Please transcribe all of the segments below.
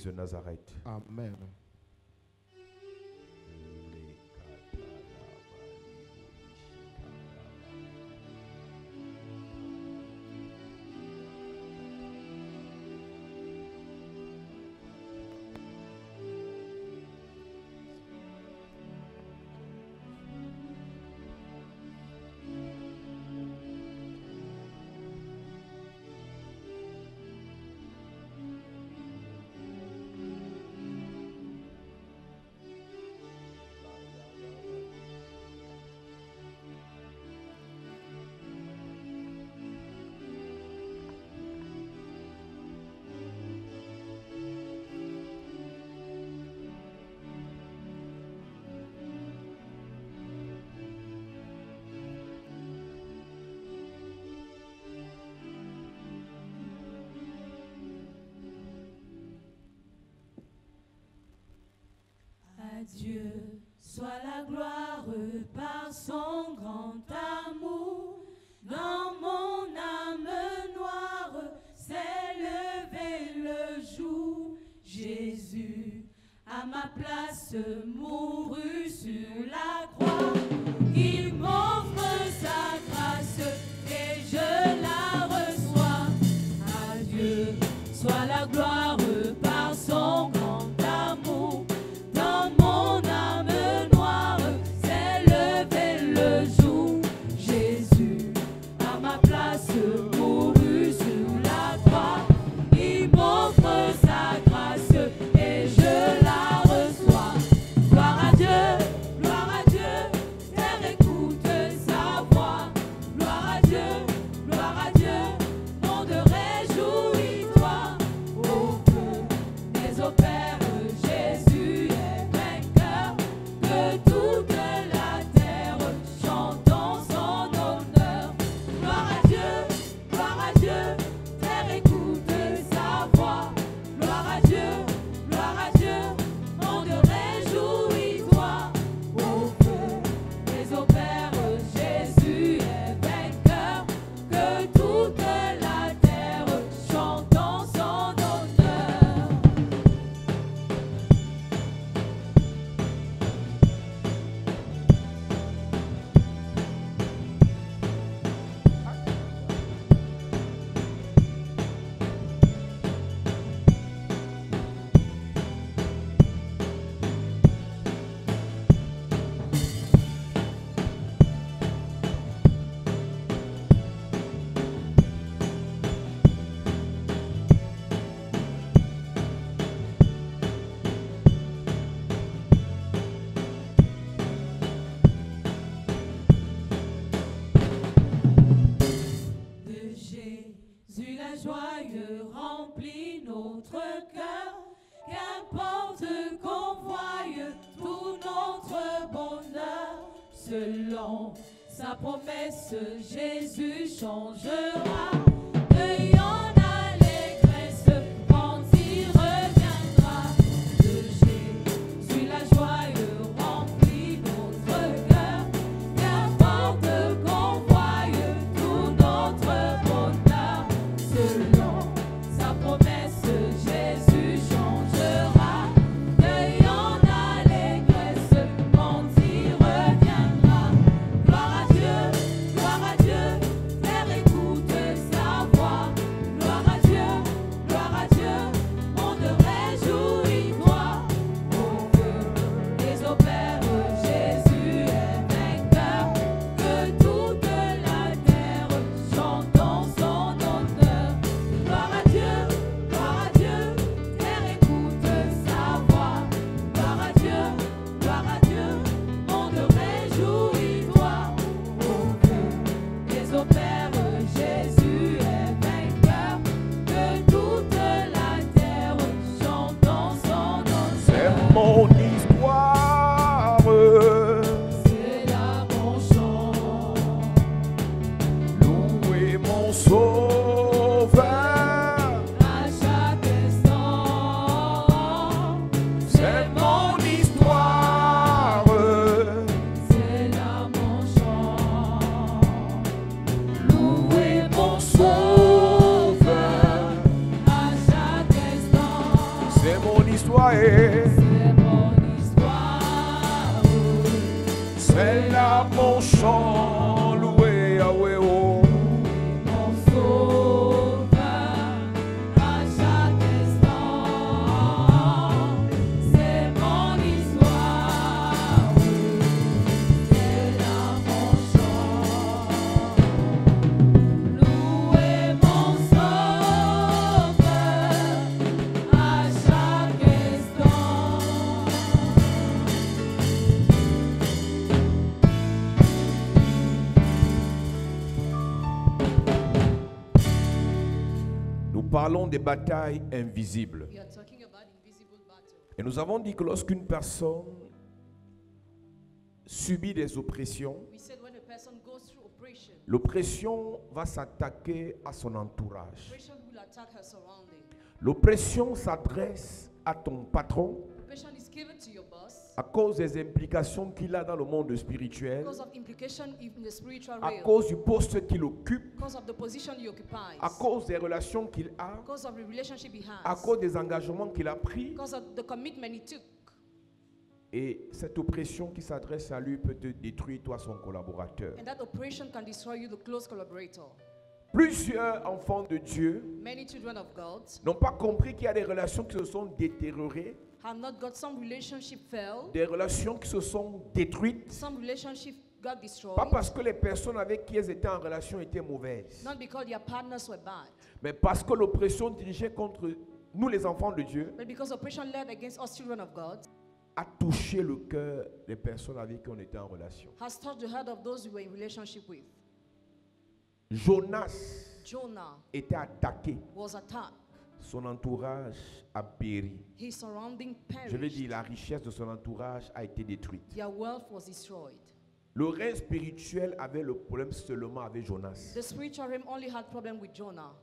Jésus de Nazareth. Amen. Dieu soit la gloire par son grand amour. Dans mon âme noire s'est levé le jour. Jésus à ma place mourut sur la croix. Il m'offre sa grâce et je la reçois. À Dieu soit la gloire par son grand amour. Dans mon âme noire s'est levé le jour. Jésus à ma place mourut sur la croix. Il m'offre sa grâce et je la reçois. Gloire à Dieu, terre écoute sa voix. Gloire à Dieu, monde réjouis-toi. Au feu des opères, Jésus est vainqueur. Que toute la terre chante en son honneur. Gloire à Dieu, terre écoute sa voix. Gloire à Dieu, monde réjouis-toi. Au feu des opères, Jésus est vainqueur. Que toute la terre chante en son honneur. De Jésus la joie remplit notre cœur. Qu'importe qu'on voie tout notre bonheur. Selon sa promesse, Jésus changera. Ayant l'allégresse quand il reviendra. De Jésus la joie remplit notre cœur. Qu'importe qu'on voie tout notre bonheur. Selon sa promesse, Jésus changera. Ayant l'allégresse quand il reviendra. Gloire à Dieu, terre écoute sa voix. Gloire à Dieu, monde réjouis-toi. Au feu des opères, Jésus est vainqueur. Que toute la terre chante en son honneur. Gloire à Dieu, terre écoute sa voix. Gloire à Dieu, monde réjouis-toi. Au feu des opères, Jésus est vainqueur. Que toute la terre chante en son honneur. C'est mon histoire. C'est là mon chant. Louez mon sauveur. À chaque instant, C'est mon histoire. c'est là mon chant. Louez mon sauveur. À chaque instant, C'est mon histoire. C'est mon histoire. C'est là mon chant. Loué Yahweh. Oh. Mon sauveur à chaque instant. C'est mon histoire. C'est là mon chant. Louez mon sauveur à chaque instant. Nous parlons des batailles invisibles. We are talking about invisible battle. Et nous avons dit que lorsqu'une personne subit des oppressions, We said when a person goes through oppression, l'oppression va s'attaquer à son entourage. oppression will attack her surrounding. L'oppression s'adresse à ton patron Oppression is given to your boss à cause des implications qu'il a dans le monde spirituel, because of implication in the spiritual à realm, cause du poste qu'il occupe, because of the position he occupies, à cause des relations qu'il a, because of the relationship he à has, cause des engagements qu'il a pris. because of the commitment he took. Et cette oppression qui s'adresse à lui peut te détruire, toi, son collaborateur. And that oppression can destroy you, the close collaborator. Plusieurs enfants de Dieu Many children of God n'ont pas compris qu'il y a des relations qui se sont détériorées, have not got some relationship fell, des relations qui se sont détruites, some relationship got destroyed, pas parce que les personnes avec qui elles étaient en relation étaient mauvaises, not because their partners were bad, mais parce que l'oppression dirigée contre nous, les enfants de Dieu, but because oppression led against us children of God a touché le cœur des personnes avec qui on était en relation. has touched the heart of those we were in relationship with. Jonas Jonah était attaqué, was attacked. son entourage a péri. His surrounding Je vais perished. dire, la richesse de son entourage a été détruite. Their wealth was destroyed. Le règne spirituel avait le problème seulement avec Jonas. The spiritual realm only had problem with Jonah.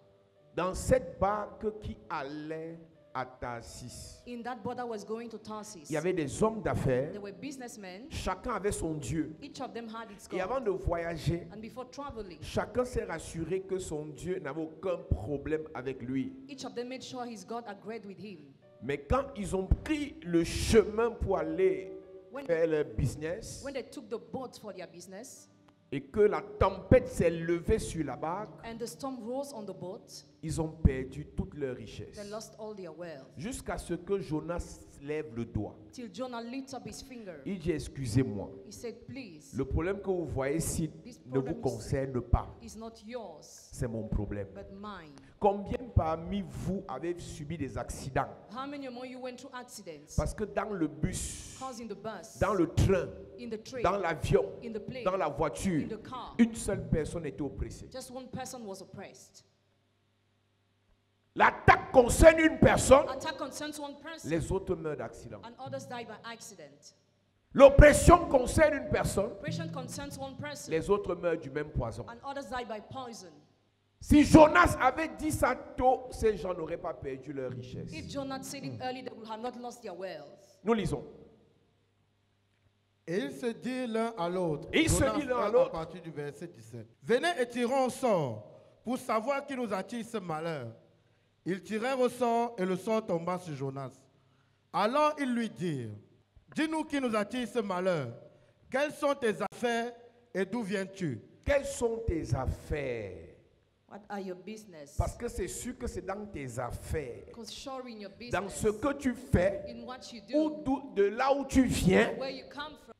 Dans cette barque qui allait à Tarsis, In that boat that was going to Tarsus, il y avait des hommes d'affaires. there were businessmen. Chacun avait son Dieu. Each of them had its Et avant God. de voyager, And before traveling, chacun s'est rassuré que son Dieu n'avait aucun problème avec lui. each of them made sure his God agreed with him. Mais quand ils ont pris le chemin pour aller When, faire leur business when they took the boat for their business et que la tempête s'est levée sur la barque, and the storm rose on the boat, ils ont perdu toute leur richesse. they lost all their wealth. Jusqu'à ce que Jonas lève le doigt. Till Jonah lifted up his finger. Il dit, excusez-moi, He said, please, le problème que vous voyez ici This ne vous problem is- concerne pas. it's not yours, C'est mon problème. but mine. Combien parmi vous avez subi des accidents? How many among you went through accidents? Parce que dans le bus, Cars in the bus, dans le train, in the train, dans l'avion, in the plane, dans la voiture, in the car, une seule personne était oppressée. just one person was oppressed. L'attaque concerne une personne, Attack concerns one person, les autres meurent d'accident. and others die by accident. L'oppression concerne une personne, Oppression concerns one person, les autres meurent du même poison. and others die by poison. Si Jonas avait dit ça tôt, ces gens n'auraient pas perdu leur richesse. If Jonah said it early, they would have not lost their wealth. Nous lisons. Et ils se disent l'un à l'autre. Et ils se Jonas disent l'un à 1 l'autre. À partir du verset 17. Venez et tirons au sort pour savoir qui nous attire ce malheur. Ils tirèrent au sort et le sort tomba sur Jonas. Alors ils lui dirent, dis-nous qui nous attire ce malheur. Quelles sont tes affaires et d'où viens-tu? Quelles sont tes affaires? What are your business? Parce que c'est sûr que c'est dans tes affaires, Because sure in your dans business, ce que tu fais, in what you ou do, de là où tu viens, where you come from,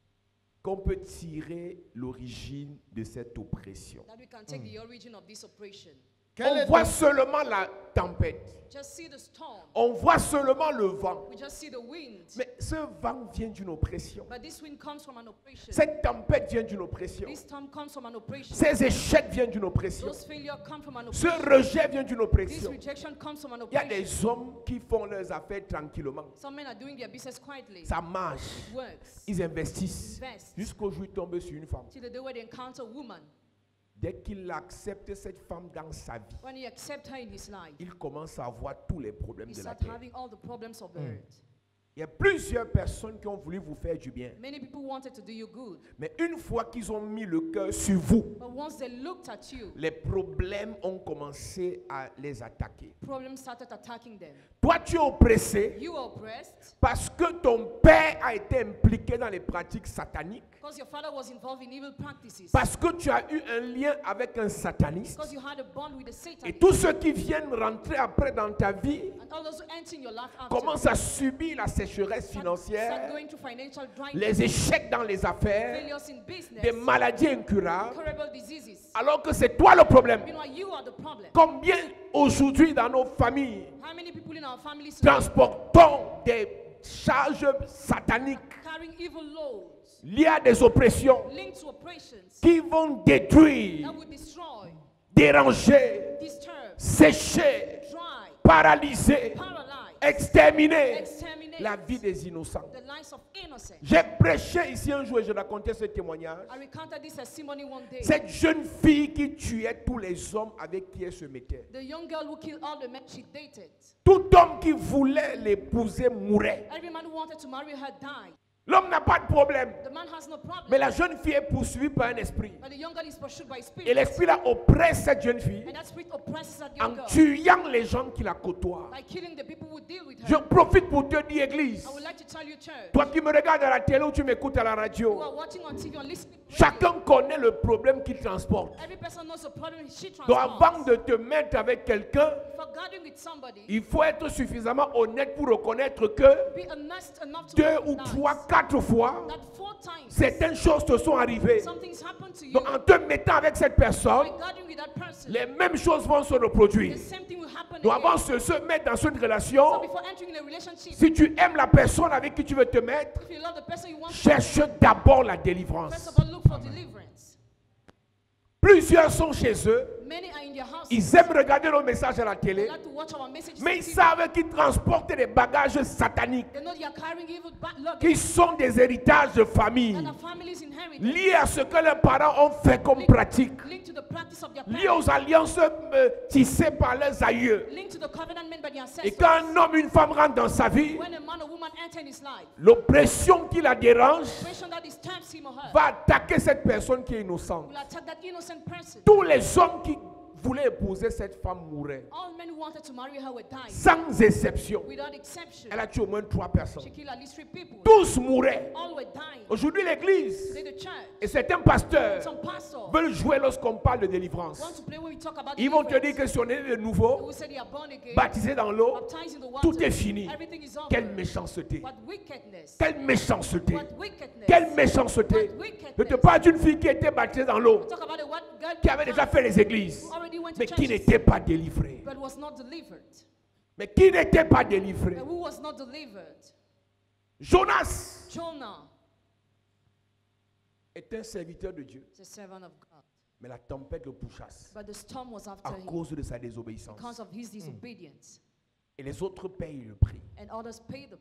qu'on peut tirer l'origine de cette oppression. that we can take the origin of this oppression. Quel On est voit ton- seulement la tempête. Just see the storm. On voit seulement le vent. We just see the wind. Mais ce vent vient d'une oppression. But this wind comes from an oppression. Cette tempête vient d'une oppression. This storm comes from an oppression. Ces échecs viennent d'une oppression. Those failures come from an Ce oppression. rejet vient d'une This oppression. rejection comes from an Il y a oppression. des hommes qui font leurs affaires tranquillement. Some men are doing their business quietly. Ça marche. It works. Ils investissent. Invest. Jusqu'au jour où ils tombent sur une femme. Till the day where they encounter a woman. Dès qu'il accepte cette femme dans sa vie, When he accepts her in his life, il commence à avoir tous les problèmes he de la starts terre. having all the problems of the earth. Il y a plusieurs personnes qui ont voulu vous faire du bien. Many people wanted to do you good. Mais une fois qu'ils ont mis le cœur sur vous, But once they looked at you, les problèmes ont commencé à les attaquer. problems started attacking them. Toi, tu es oppressé You were oppressed parce que ton père a été impliqué dans les pratiques sataniques, because your father was involved in evil practices. parce que tu as eu un lien avec un sataniste. Because you had a bond with the Et Satan. tous ceux qui viennent rentrer après dans ta vie And all those who enter in your life after commencent à subir la sécheresse start financière, going through financial dryness, les échecs dans les affaires, failures in business, des maladies incurables, incurable diseases. alors que c'est toi le problème. Meanwhile, you are the problem. Combien aujourd'hui dans nos familles How many people in our families today transportons des charges sataniques carrying evil loads liées à des oppressions linked to operations qui vont détruire, that will destroy, déranger, disturb, sécher, dry, paralyser, paralyze, exterminer exterminate la vie des innocents. the lives of innocent. J'ai prêché ici un jour et je racontais ce témoignage. I recounted this testimony one day. Cette jeune fille qui tuait tous les hommes avec qui elle se mettait. The young girl who killed all the men she dated. Tout homme qui voulait l'épouser mourait. Every man who wanted to marry her died. L'homme n'a pas de problème. The man has no problem. Mais la jeune fille est poursuivie par un esprit. But the young girl is pursued by Et spirit. l'esprit là oppresse cette jeune fille And that spirit oppresses that en young girl tuant les gens qui la côtoient. by killing the people who deal with Je her. profite pour te dire, église, I would like to tell you, church, toi qui me regardes à la télé ou tu m'écoutes à la who radio, are watching on TV or listening to radio, chacun connaît le problème qu'il transporte. every person knows the problem she Donc avant transports. de te mettre avec quelqu'un, For gathering with somebody, il faut être suffisamment honnête pour reconnaître que be honest enough to 2 ou recognize 3, 4 fois, that 4 times certaines choses te sont arrivées. something's happened to you. Donc en te mettant avec cette personne, By gathering with that person, les mêmes choses vont se reproduire. the same thing will happen Donc again. avant de se mettre dans une So relation, before entering in a relationship, si tu aimes la personne avec qui tu veux te mettre, if you love the person you want, cherche d'abord la first délivrance. of all look for deliverance. Plusieurs sont chez eux, Many are in their house. ils aiment regarder nos messages à la They télé, like to watch our messages. mais on ils TV. savent qu'ils transportent des bagages sataniques They know they are carrying evil luggage qui sont des héritages de famille, that our families inherit. liés à ce que leurs parents ont fait comme pratique, Linked to the practice of their liés parents. aux alliances tissées par leurs aïeux. Linked to the covenant made by the Et ancestors. quand un homme, une femme rentrent dans sa vie, When a man or woman enter in his life, l'oppression qui la dérange oppression that disturbs him or her va attaquer cette personne qui est innocente. will attack that innocent person. Tous les hommes qui voulaient épouser cette femme mouraient, All men who wanted to marry her were dying. sans exception. Without exception. Elle a tué au moins 3 personnes. She killed at least 3 people. Tous mouraient. All were dying. Aujourd'hui, l'église Today the church, et certains pasteurs some pastors veulent jouer lorsqu'on parle de want délivrance. to play when we talk about Ils vont te dire deliverance. que si on est de They nouveau, will say they are born again, baptisé dans l'eau, baptized in the water. tout est fini. Everything is over. Quelle méchanceté. What wickedness. Quelle méchanceté. What wickedness. Quelle méchanceté. What wickedness. Je te parle d'une fille qui était baptisée dans l'eau, Talk about a what girl qui avait déjà fait les églises, who already went to mais qui churches, n'était pas délivrée. but was not delivered. Mais qui n'était pas délivrée. And who was not delivered? Jonas Jonah est un serviteur de Dieu, is a servant of God. mais la tempête le pourchasse But the storm was à after him cause de sa désobéissance. because of his disobedience. Et les autres payent le prix And others pay the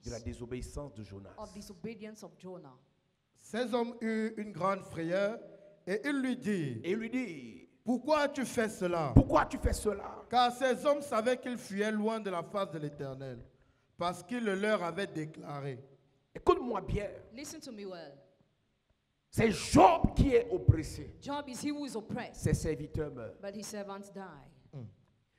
de la price désobéissance de Jonas. of disobedience of Jonah. Ces hommes eurent une grande frayeur et il lui dit, Et il lui dit, pourquoi tu fais cela? pourquoi tu fais cela? Car ces hommes savaient qu'ils fuyaient loin de la face de l'Éternel, parce qu'il le leur avait déclaré. Écoute-moi bien, Listen to me well. c'est Job qui est oppressé. Job is he who is oppressed, Ses serviteurs meurent. but his servants die.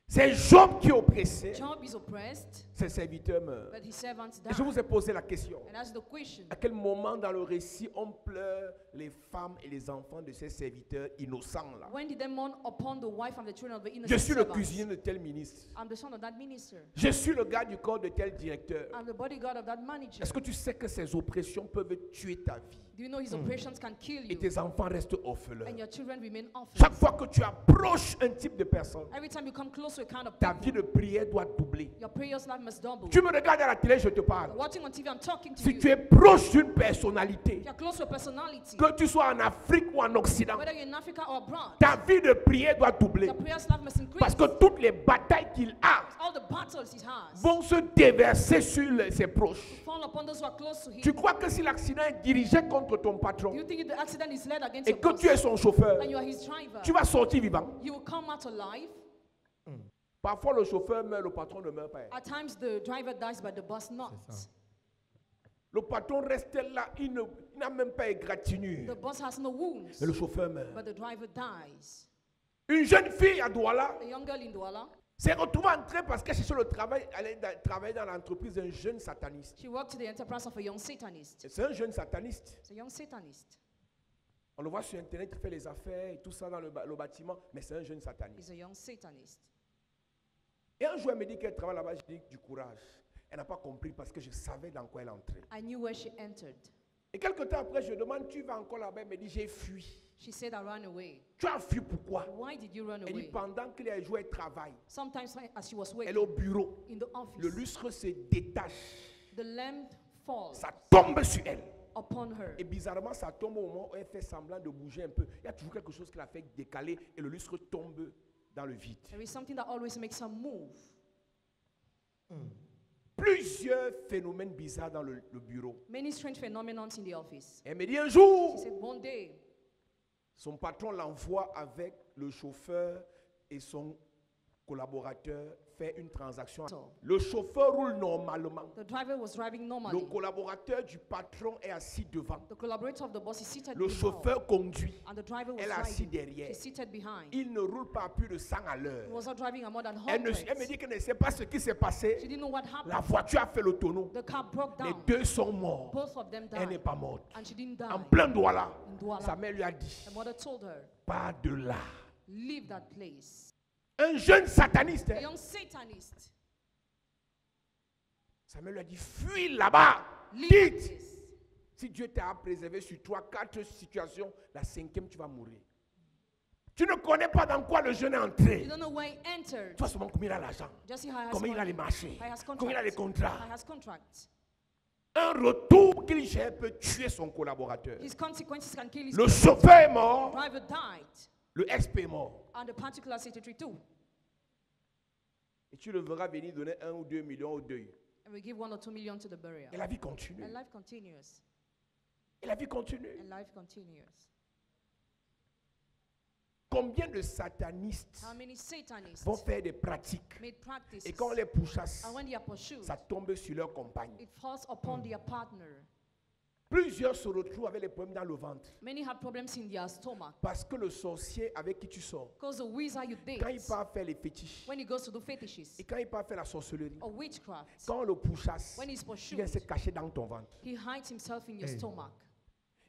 C'est Job qui est oppressé. Job is oppressed, Ses serviteurs meurent. but his servants Et je die. vous ai posé la question. And that's the question. À quel moment dans le récit on pleure les femmes et les enfants de ces serviteurs innocents là? When did they mourn upon the wife and the children of the Je innocent suis le servants? cuisinier de tel ministre. I'm the son of that minister. Je suis le gars du corps de tel directeur. I'm the bodyguard of that manager. Est-ce que tu sais que ces oppressions peuvent tuer ta vie Do you know his operations can kill et you tes enfants restent orphelins? and your children remain orphans? Chaque fois que tu approches un type de personne, Every time you come close to a kind of ta people, vie de prière doit doubler. your prayers life must double. Tu me regardes à la télé, je te parle. Watching on TV, I'm talking to Si you. tu es proche d'une personnalité, You're close to a personality. que tu sois en Afrique ou en Occident, Whether you're in Africa or abroad, ta vie de prière doit doubler. your prayers life must increase. Parce que toutes les batailles qu'il a All the battles he has vont se déverser sur ses proches. fall upon those who are close to him. Tu crois que si l'accident est dirigé contre ton Do patron you think if the accident is led against et your que boss tu es son chauffeur, and you are his driver, tu vas sortir vivant? you will come out alive? Parfois le chauffeur meurt, le patron ne meurt pas. At times the driver dies, but the boss not. ça. Le patron reste là, il n'a même pas égratigné. The boss has no wounds, Et le chauffeur meurt. but the driver dies. Une jeune fille à Douala A young girl in Douala, s'est retrouvée en train parce qu'elle cherchait le travail. Elle allait travailler dans l'entreprise d'un jeune sataniste. she worked to the enterprise of a young Satanist. Et c'est un jeune sataniste. It's a young Satanist. On le voit sur Internet, il fait les affaires et tout ça dans le bâtiment, mais c'est un jeune sataniste. He's a young Satanist. Et un jour, elle me dit qu'elle travaille là-bas, je dis du courage. Elle n'a pas compris parce que je savais dans quoi elle entrait. I knew where she entered. Et quelque temps après, je demande, tu vas encore là-bas? Elle me dit, j'ai fui. She said, I ran away. Tu as fui pourquoi? Why did you run Elle dit, away? pendant qu'il a joué, elle travaille. Sometimes as she was Elle est working au bureau. in the office, Le lustre se détache. the lamp falls Ça tombe sur elle. upon her. Et bizarrement, ça tombe au moment où elle fait semblant de bouger un peu. Il y a toujours quelque chose qui la fait décaler et le lustre tombe dans le vide. There is something that always makes her move. Plusieurs phénomènes bizarres dans le bureau. Many strange phenomena in the office. Elle me dit un jour, She said one day, son patron l'envoie avec le chauffeur et son collaborateur faire une transaction. Le chauffeur roule normalement. the driver was driving Le normally. collaborateur du patron est assis devant. The collaborator of the boss is seated Le behind, chauffeur conduit. and the driver was Elle est assise driving. derrière. She's seated behind. Il ne roule pas à plus de 100 à l'heure. He was not driving at more than Elle 100. me dit qu'elle ne sait pas ce qui s'est She passé. didn't know what La happened. voiture a fait le tonneau. The car broke Les down. deux sont morts. Both of them Elle n'est died. pas morte. And she didn't En die. plein Douala, In Douala. sa mère lui a dit, The mother told her, pas de là. leave that place. Un jeune sataniste, A hein, young Satanist. sa mère lui a dit, fuis là-bas. Leave that Dites, place. si Dieu t'a préservé sur 3, 4 situations, la 5e, tu vas mourir. Tu ne connais pas dans quoi le jeune est entré. You don't know where he entered. Tu vois seulement combien il a l'argent, Just see how he has combien il a les money. marchés, How he has combien il a les contracts. contrats. How he has contracts. Un retour qu'il gère peut tuer son collaborateur. His consequences can kill his Le chauffeur est mort, driver died. le XP est mort. And the particular secretary too. Et tu le verras venir donner 1 ou 2 millions au deuil. And we give 1 or 2 million to the burial. Et la vie continue. And life continues. Et la vie continue. And life continues. Combien de satanistes How many Satanists vont faire des pratiques made practices, et quand on les pourchasse, and when they are pursued, ça tombe sur leur compagne. it falls upon their partner. Plusieurs se retrouvent avec les problèmes dans le ventre Many had problems in their stomach parce que le sorcier avec qui tu sors, because the wizard you quand il date, part faire les fétiches when he goes to do fetishes et quand il part faire la sorcellerie, or witchcraft, quand on le pourchasse, when he's il vient pursued, se cacher dans ton ventre. he hides himself in your Hey. stomach.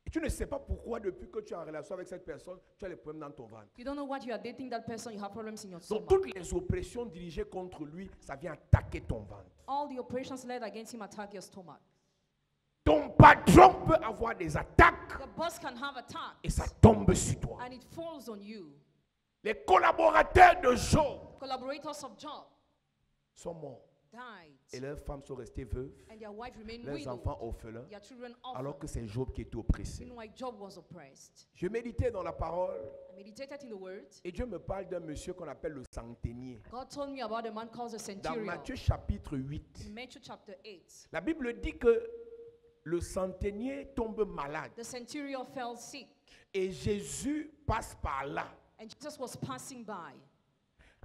Et tu ne sais pas pourquoi depuis que tu es en relation avec cette personne, tu as les problèmes dans ton ventre. You don't know what you are dating that person, you have problems in your Donc stomach. toutes les oppressions dirigées contre lui, ça vient attaquer ton ventre. All the operations led against him attack your stomach. Ton patron peut avoir des attaques The boss can have attacks et ça tombe sur toi. and it falls on you. Les collaborateurs de Job Collaborators of Job sont morts et died leurs femmes sont restées veuves, and their wife remained leurs widowed, enfants orphelins, their children alors orphaned. que c'est Job qui était oppressé. Meanwhile, Job was oppressed. Je méditais dans la parole I meditated in the word. et Dieu me parle d'un monsieur qu'on appelle le centenier. God told me about a man called the Dans centurion. Matthieu chapitre 8, In Matthew chapter 8, la Bible dit que le centenier tombe malade the centurion fell sick et Jésus passe par là. and Jesus was passing by.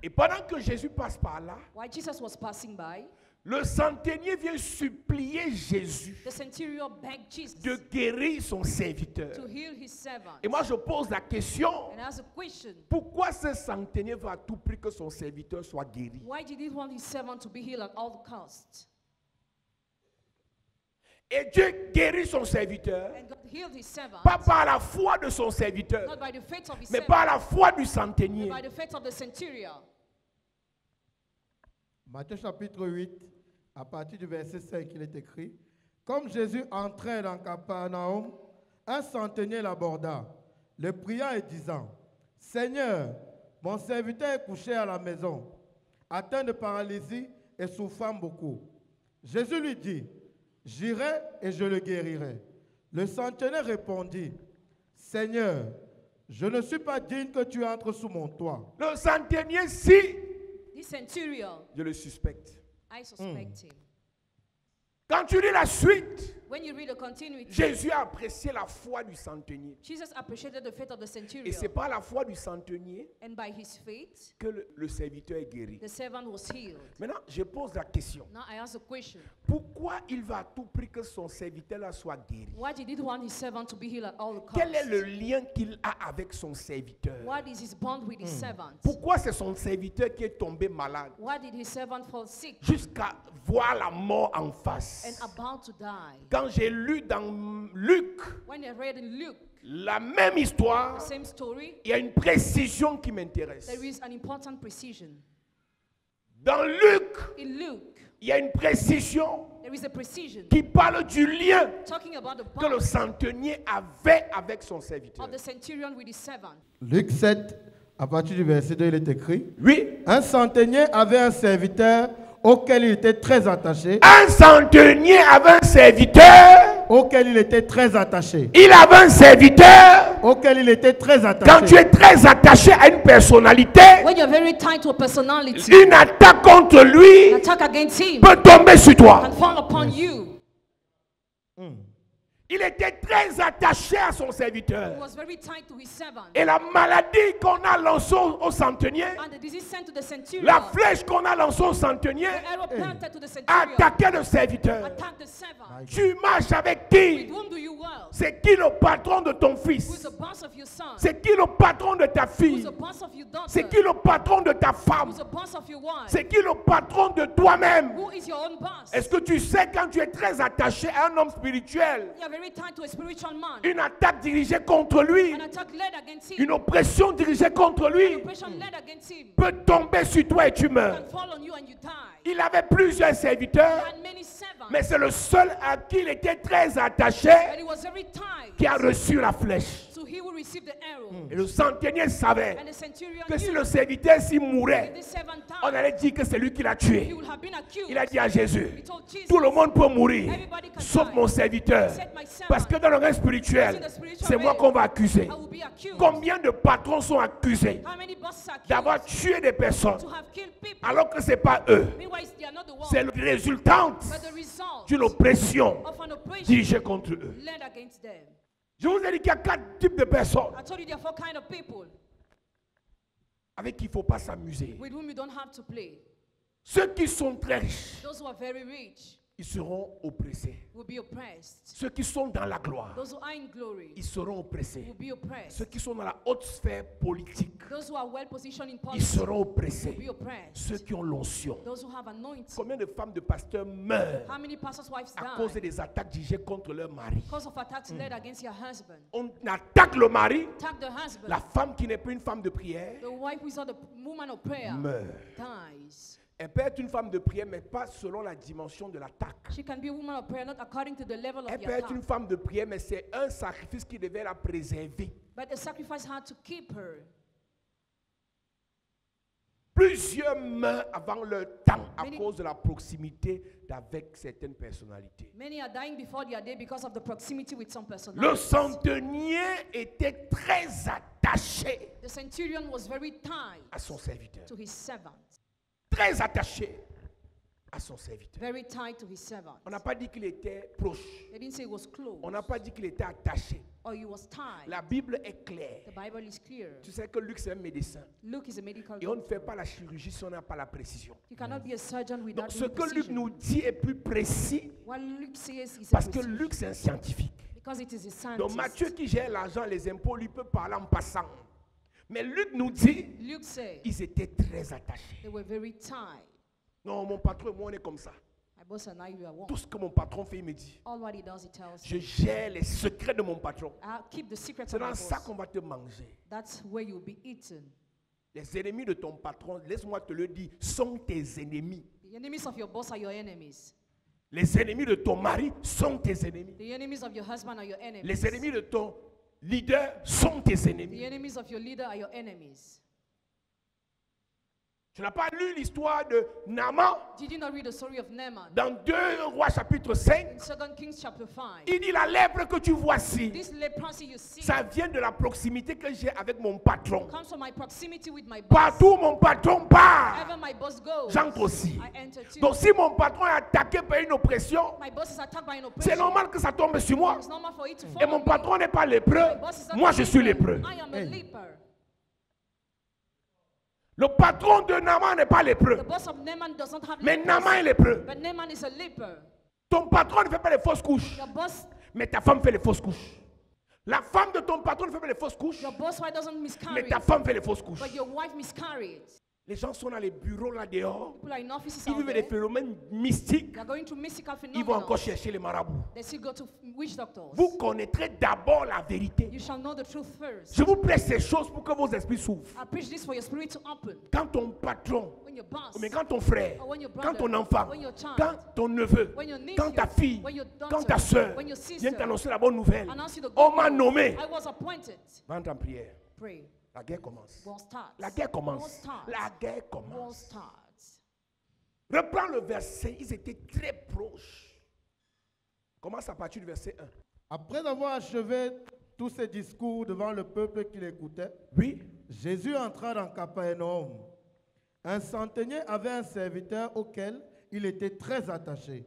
Et pendant que Jésus passe par là, While Jesus was passing by, le centenier vient supplier Jésus the centurion begged Jesus de guérir son serviteur. to heal his servant. Et moi je pose la question, And I asked a question. pourquoi ce centenier va à tout prix que son serviteur soit guéri? Why did he want his servant to be healed at all costs? Et Dieu guérit son serviteur, And God healed his servant, pas par la foi de son serviteur, not by the faith of his mais servant, par la foi du but centenier. by the faith of the centurion. Matthieu chapitre 8, à partir du verset 5, il est écrit, comme Jésus entrait dans Capernaum, un centenier l'aborda, le pria et disant, Seigneur, mon serviteur est couché à la maison, atteint de paralysie et souffrant beaucoup. Jésus lui dit, j'irai et je le guérirai. Le centenier répondit, Seigneur, je ne suis pas digne que tu entres sous mon toit. Le centenier, si, This centurion, je le suspecte, I suspect him. Quand tu lis la suite, When you read the continuity, Jésus a apprécié la foi du centenier. Jesus appreciated the faith of the Et centurion. c'est par la foi du centenier And by his faith, que le serviteur est guéri. the servant was healed. Maintenant, je pose la question. Now I ask a question. Pourquoi il va à tout prix que son serviteur là soit guéri? Why did he want his servant to be healed at all Quel est costs? le lien qu'il a avec son serviteur? What is his bond with his servant? Pourquoi c'est son serviteur qui est tombé malade Why did his servant fall sick jusqu'à voir la mort en and face? about to die? Quand j'ai lu dans Luc When I read in Luke la même histoire, the same story, il y a une précision qui m'intéresse. there is an important precision. Dans Luc, In Luke, il y a une précision there is a precision qui parle du lien talking about the que le bond centenier avait avec son serviteur. of the centurion with his servant. Luc 7, à partir du verset 2, il est écrit: Oui, un centenier avait un serviteur auquel il était très attaché, un centenier avait un serviteur. auquel il était très attaché, Il avait un serviteur. auquel il était très Quand tu attaché. es très attaché à une personnalité, When you're very tied to a personality, une attaque contre an lui attack against him peut tomber sur toi. can fall upon you. Il était très attaché à son He serviteur. was very tied to his servant. Et la maladie qu'on a lancée au centenier, And the disease sent to the centurion, la flèche qu'on a lancée au centenier, the arrow planted to the a centurion, attaqué le serviteur. attacked the servant. Tu marches avec With qui? whom do you work? C'est qui le patron de ton Who's fils? the boss of your son? C'est qui le patron de ta Who's fille? the boss of your daughter? C'est qui le patron de ta femme? Who's the boss of your wife? C'est qui le patron de toi-même? Who is your own boss? Est-ce que tu sais quand tu es très attaché à un homme spirituel, You are very tied to a spiritual man. une attaque dirigée contre lui, An attack led against him. une oppression dirigée contre lui Oppression led against him. peut tomber sur toi et tu meurs. Can fall on you and you die. Il avait plusieurs serviteurs, And many servants. mais c'est le seul à qui il était très attaché And he was very tied qui a reçu la flèche. to he who received the arrow. Et le centenier savait And the centurion que si knew le serviteur s'y if mourait, this servant on died, allait dire que c'est lui qui l'a he tué. would have been accused. Il a dit à Jésus, He told Jesus, tout le monde peut mourir, everybody can sauf die, mon serviteur. except my servant. Parce que dans le règne spirituel, c'est moi qu'on va accuser. I will be accused. Combien de patrons sont accusés How many bosses are accused d'avoir tué des personnes to have killed people? alors que ce n'est pas eux? Meanwhile, they are not the C'est one, le résultante but the result d'une oppression of an operation dirigée contre eux. led against them. Je vous ai dit qu'il y a 4 types de personnes I told you there are 4 kinds of people avec qui il ne faut pas s'amuser. with whom you don't have to play. Ceux qui sont très riches, Those who are very rich ils seront oppressés. will be oppressed. Ceux qui sont dans la gloire, Those who are in glory ils seront oppressés. will be oppressed. Ceux qui sont dans la haute sphère politique, Those who are well positioned in ils politics seront will be oppressés. oppressed. Ceux qui ont l'onction. Those who have anointing. Combien de femmes de pasteurs meurent How many pastors' wives à cause die des attaques dirigées contre leur mari? because of attacks led against your husband? On attaque le mari, Attack the husband. la femme qui n'est plus une femme de prière The wife who is not the woman of prayer meurt. dies. Elle peut être une femme de prière, mais pas selon la dimension de l'attaque. She can be a woman of prayer not according to the level of Elle the peut être une attack. femme de prière, mais c'est un sacrifice qui devait la préserver. But the sacrifice had to keep her. Plusieurs meurent avant leur temps à Many- cause de la proximité d'avec certaines personnalités. Many are dying before their day because of the proximity with some Le personalities. centenier était très attaché The centurion was very tied à son serviteur. to his servant. Très attaché à son serviteur. Very tied to his servant. On n'a pas dit qu'il était proche. They didn't say it was close On n'a pas dit qu'il était attaché. or he was tied. La Bible est claire. The Bible is clear. Tu sais que Luc c'est un médecin. Luke is a medical Et on ne doctor. fait pas la chirurgie si on n'a pas la précision. You cannot be a surgeon without Donc ce doing que Luc precision. nous dit est plus précis What Luke says is a parce que precision Luc c'est un scientifique. because it is a Donc scientist. Matthieu qui gère l'argent, les impôts, lui peut parler en passant. Mais Luc nous dit, Luke said ils étaient très attachés. they were very tied. Non, mon patron et moi on est comme ça. My boss and I, we are one. Tout ce que mon patron fait, il me dit. All what he does, he tells Je me. gère les secrets de mon patron. I'll keep the secrets C'est of my dans ça boss. qu'on va te manger. That's where you'll be eaten. Les ennemis de ton patron, laisse-moi te le dire, sont tes ennemis. The enemies of your boss are your enemies. Les ennemis de ton mari sont tes ennemis. The enemies of your husband are your enemies. Les ennemis de ton leader sont tes The ennemis. enemies of your leader are your enemies. Tu n'as pas lu l'histoire de Naaman Did you not read the story of Naaman? dans 2 Rois chapitre 5? In 2 Kings chapter 5. Il dit la lèpre que tu vois ici, This leprosy you see ça vient de la proximité que j'ai avec mon patron. comes from my proximity with my boss. Partout où mon patron part, Wherever my boss goes, j'entre aussi. I enter too. Donc si mon patron est attaqué par une oppression, My boss is attacked by an c'est oppression. normal que ça tombe sur moi. It's normal for it to fall Et on mon me. patron n'est pas lépreux, My boss is not moi a je suis leper. lépreux. I am a leper. Le patron de Naaman n'est pas lépreux, The boss of Naaman doesn't have mais leprosy, Naaman est lépreux. but Naaman is a leper. Ton patron ne fait pas les fausses couches, Your boss, mais ta femme fait les fausses couches. La femme de ton patron ne fait pas les fausses couches, your boss wife doesn't mais miscarry, ta femme fait les fausses couches. but your wife miscarried. Les gens sont dans les bureaux là dehors, People are in offices ils out vivent des there. phénomènes mystiques, They are going to mystical ils vont encore phenomena. chercher les marabouts. They still go to witch doctors. Vous connaîtrez d'abord la vérité. You shall know the truth first. Je vous prêche ces choses pour que vos esprits s'ouvrent. I preach this for your spirit to open. Quand ton patron, When your boss, mais quand ton frère, or when your quand brother, ton enfant, when your child, quand ton neveu, when your nephew, quand ta fille, when your daughter, quand ta soeur when your vient sister t'annoncer la bonne nouvelle, announce you the on good m'a news, nommé. I was appointed. Rentre en prière. Pray. La guerre commence. War starts. La guerre War commence. starts. La guerre War commence. starts. Reprends le verset, ils étaient très proches. Commence à partir du verset 1. Après avoir achevé tous ces discours devant le peuple qui l'écoutait, Oui. Jésus entra dans Capernaum. Un centenier avait un serviteur auquel il était très attaché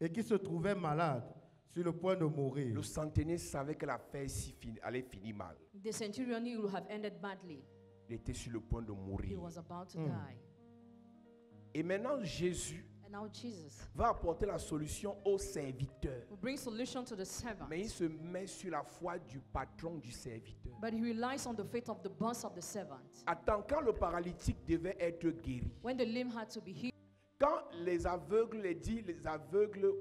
et qui se trouvait malade, sur le point de mourir. Le centenier savait que l'affaire allait finir mal. The centurion knew it would have ended badly. Il était sur le point de He mourir. was about to die. Et maintenant, Jésus And now Jesus va apporter la solution au serviteur. will bring solution to the servant. Mais il se met sur la foi du patron du serviteur. But he relies on the faith of the boss of the servant. Attends, quand le paralytique devait être guéri, When the lame had to be healed, quand les aveugles, les aveugles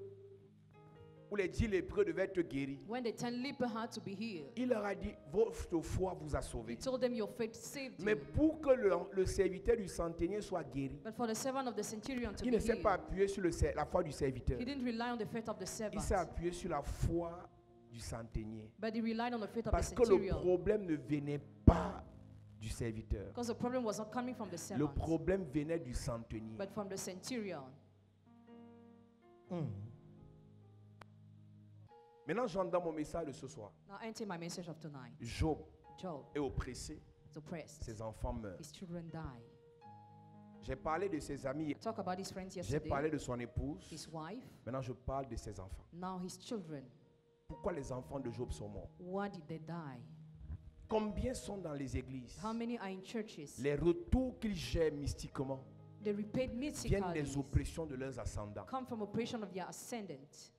ou les 10 lépreux devaient être guéris, when the 10 lepers had to be healed, il leur a dit, votre foi vous a he sauvés. told them your faith saved Mais you. pour que le serviteur du centenier soit guéri, But for the servant of the centurion to il be ne s'est pas healed, appuyé sur la foi du serviteur. he didn't rely on the faith of the Il servant, s'est appuyé sur la foi du centenier. but he relied on the faith of the Parce que le centurion. problème ne venait pas du serviteur. Because the problem was not coming from the Le servant, problème venait du centenier. but from the centurion. Maintenant, j'entre dans mon message de ce soir. Now enter my message of tonight. Job Job est oppressé, is oppressed. ses enfants meurent. His children die. J'ai parlé de ses amis, Talk about his friends j'ai yesterday. parlé de son épouse. His wife. Maintenant, je parle de ses enfants. Now his children. Pourquoi les enfants de Job sont morts? Why did they die? Combien sont dans les églises? How many are in churches? Les retours qu'ils gèrent mystiquement They repaid viennent des mystically. oppressions de leurs ascendants. Come from oppression of their ascendant.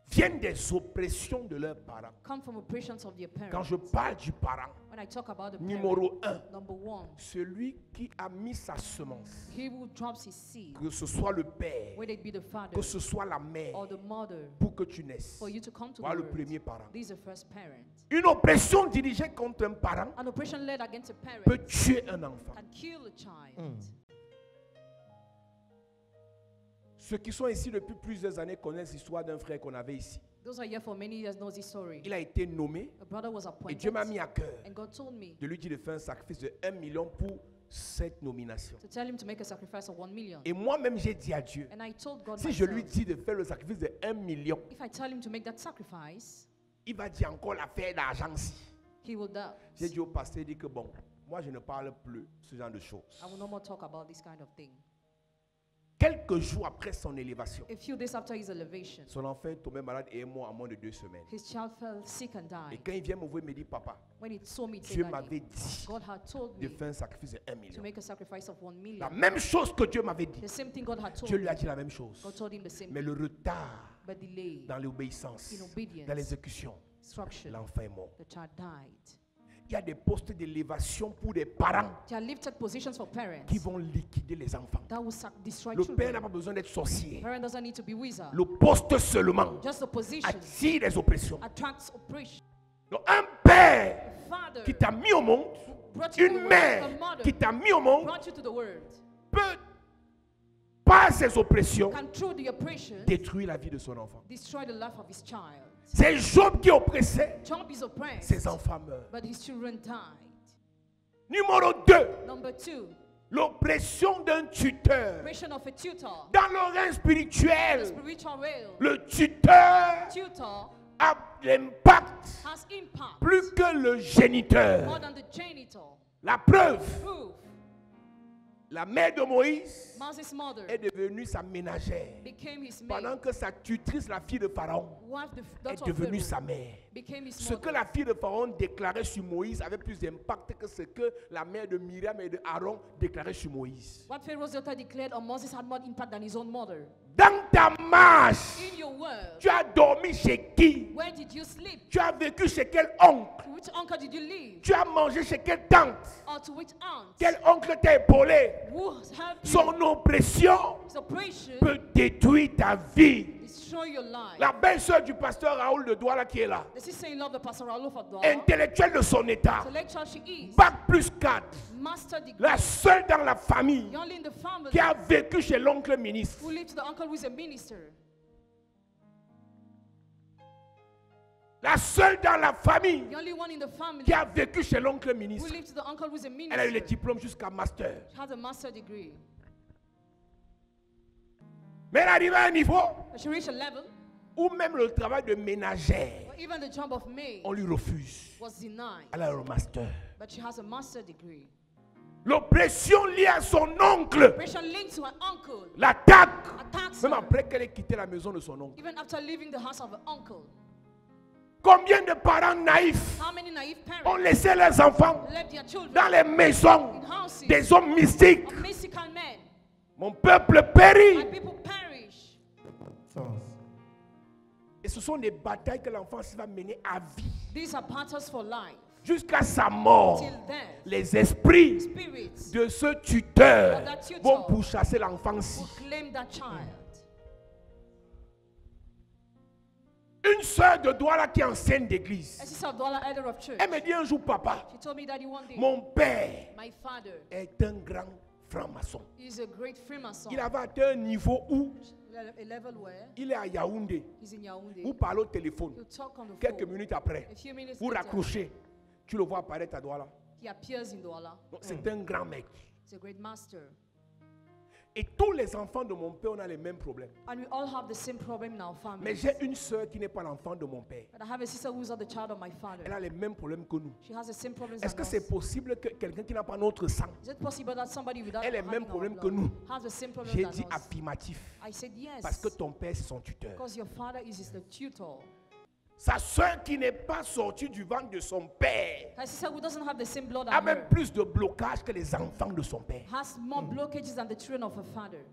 Viennent des oppressions de leurs parents. Come from oppressions of their Quand parents. je parle du parent, When I talk about the numéro parent, 1, number one, celui qui a mis sa semence, he who drops his seed, que ce soit le père, whether it be the father que ce soit la mère, or the mother, pour que tu naisses. for you to come to the Voilà le world. premier parent. This is the first parent. Une oppression dirigée contre un parent An oppression led against a parent peut tuer un enfant. can kill a child. Ceux qui sont ici depuis plusieurs années connaissent l'histoire d'un frère qu'on avait ici. Those are here for many years know this story. Il a été nommé A brother was et appointed, Dieu m'a mis à cœur and God told me de lui dire de faire un sacrifice de 1 million pour cette nomination. to tell him to make a sacrifice of 1 million. Et moi-même, j'ai dit à Dieu, And I told God si je lui myself, dis de faire le sacrifice de 1 million, if I tell him to make that sacrifice, il va dire encore l'affaire d'argent-ci. he will doubt. J'ai dit au pasteur, il dit que bon, moi je ne parle plus ce genre de choses. I will no more talk about this kind of thing. Quelques jours après son élévation, A few days after his elevation, son enfant est tombé malade et est mort en moins de 2 semaines. his child fell sick and Et died. quand il vient me voir, il me dit, papa, When he saw me, he Dieu said, m'avait "Daddy, dit God had told de me faire un sacrifice de 1 to million. make a sacrifice of 1 La million. même chose que Dieu m'avait dit. The same thing God had told Dieu lui a me. dit la même chose. God told him the same Mais thing. le retard But delay, dans l'obéissance, in obedience, dans l'exécution, instruction, l'enfant est mort. the child died. Il y a des postes d'élévation pour des parents There are lifted positions for parents qui vont liquider les enfants. that will destroy Le père n'a children. pas besoin d'être sorcier. Parent doesn't need to be wizard. Le poste seulement Just the position attire les oppressions. attracts oppression. Donc un père Father qui t'a mis au monde, brought you to the une world. mère A mother qui t'a mis au monde, brought you to the world. peut, par ses oppressions, Can through the oppression détruire la vie de son enfant. destroy the life of his child. C'est Job qui oppressait, Job is oppressed, ses enfants meurent. but his children died. Numéro 2, Number two, L'oppression d'un tuteur. Oppression of a tutor. Dans le règne The spirituel, spiritual realm. le tuteur Tutor a l'impact has impact plus que le more géniteur. than the genital. La preuve, Proof. la mère de Moïse Moses' mother est devenue sa ménagère. became his maid. Pendant que sa tutrice, la fille de Pharaon, Wife, the est daughter of devenue Pharaoh, sa mère. became his Ce que mother. la fille de Pharaon déclarait sur Moïse avait plus d'impact que ce que la mère de Myriam et de Aaron déclarait sur Moïse. What Pharaoh's daughter declared on Moses had more impact than his own mother. Dans ta marche, In your world, tu as dormi chez qui? where did you sleep? Tu as vécu chez quel oncle? To which uncle did you live? Tu as mangé chez quelle tante? Or to which aunt? Quel oncle t'a épaulé? Who have you? Son oppression His oppression peut détruire ta vie. destroy your life. La belle-sœur du pasteur Raoul de Douala qui est là, The sister-in-law of the Pastor Raoul of Douala, intellectuelle de son état, intellectual she is, bac plus 4, master degree, la seule dans la famille the only in the family qui a vécu chez l'oncle ministre. who lived to the uncle who is a minister, La seule dans la famille the only one in the family qui a vécu chez l'oncle who ministre. lived to the uncle who is a Elle a eu le minister, diplôme jusqu'à master. has a master degree. Mais elle arrive à un niveau But she reached a level où même le travail de ménagère, where even the job of maid on lui refuse. was denied. Elle a le master. But she has a master degree. L'oppression liée à son oncle Oppression linked to her uncle l'attaque. attacks Même her, après qu'elle ait quitté la maison de son oncle. even after leaving the house of her uncle. Combien de parents naïfs How many naive ont parents laissé leurs enfants left their children dans les maisons in houses des hommes mystiques? of mystical men? Mon peuple My périt. people perish. Sens. Et ce sont des batailles que l'enfant va mener à vie. These are battles for life. Jusqu'à sa mort, Till death, les esprits spirits de ce tuteur of that tutor vont pourchasser l'enfant-ci. will claim that child. Une sœur de Douala qui est enseigne A d'église, sister of Douala, elder of church, elle me dit un jour, papa, she told me that one day, mon père my father est un grand franc-maçon. is a great Freemason. Il avait atteint un niveau où A level where il est à Yaoundé. he's in Yaoundé. Vous parlez au téléphone. He'll talk on the Quelques phone. minutes après, A few minutes vous later, raccrochez. Tu le vois apparaître à Douala. he appears in Douala. Donc, c'est un grand mec. He's a great master. Et tous les enfants de mon père, on a les mêmes problèmes. And we all have the same problem in our family. Mais j'ai une sœur qui n'est pas l'enfant de mon père. But I have a sister who's not the child of my father. Elle a les mêmes problèmes que nous. She has the same problems Est-ce as que us. c'est possible que quelqu'un qui n'a pas notre sang Is it possible that somebody without ait les having mêmes our problèmes que blood nous? has the same problems J'ai than dit us? affirmatif. I said yes. Parce que ton père, c'est son tuteur. Because your father is the tutor. Sa soeur qui n'est pas sortie du ventre de son père Her sister who doesn't have the same blood a as même her plus de blocage que les enfants de son père. has more blockages than the children of her father.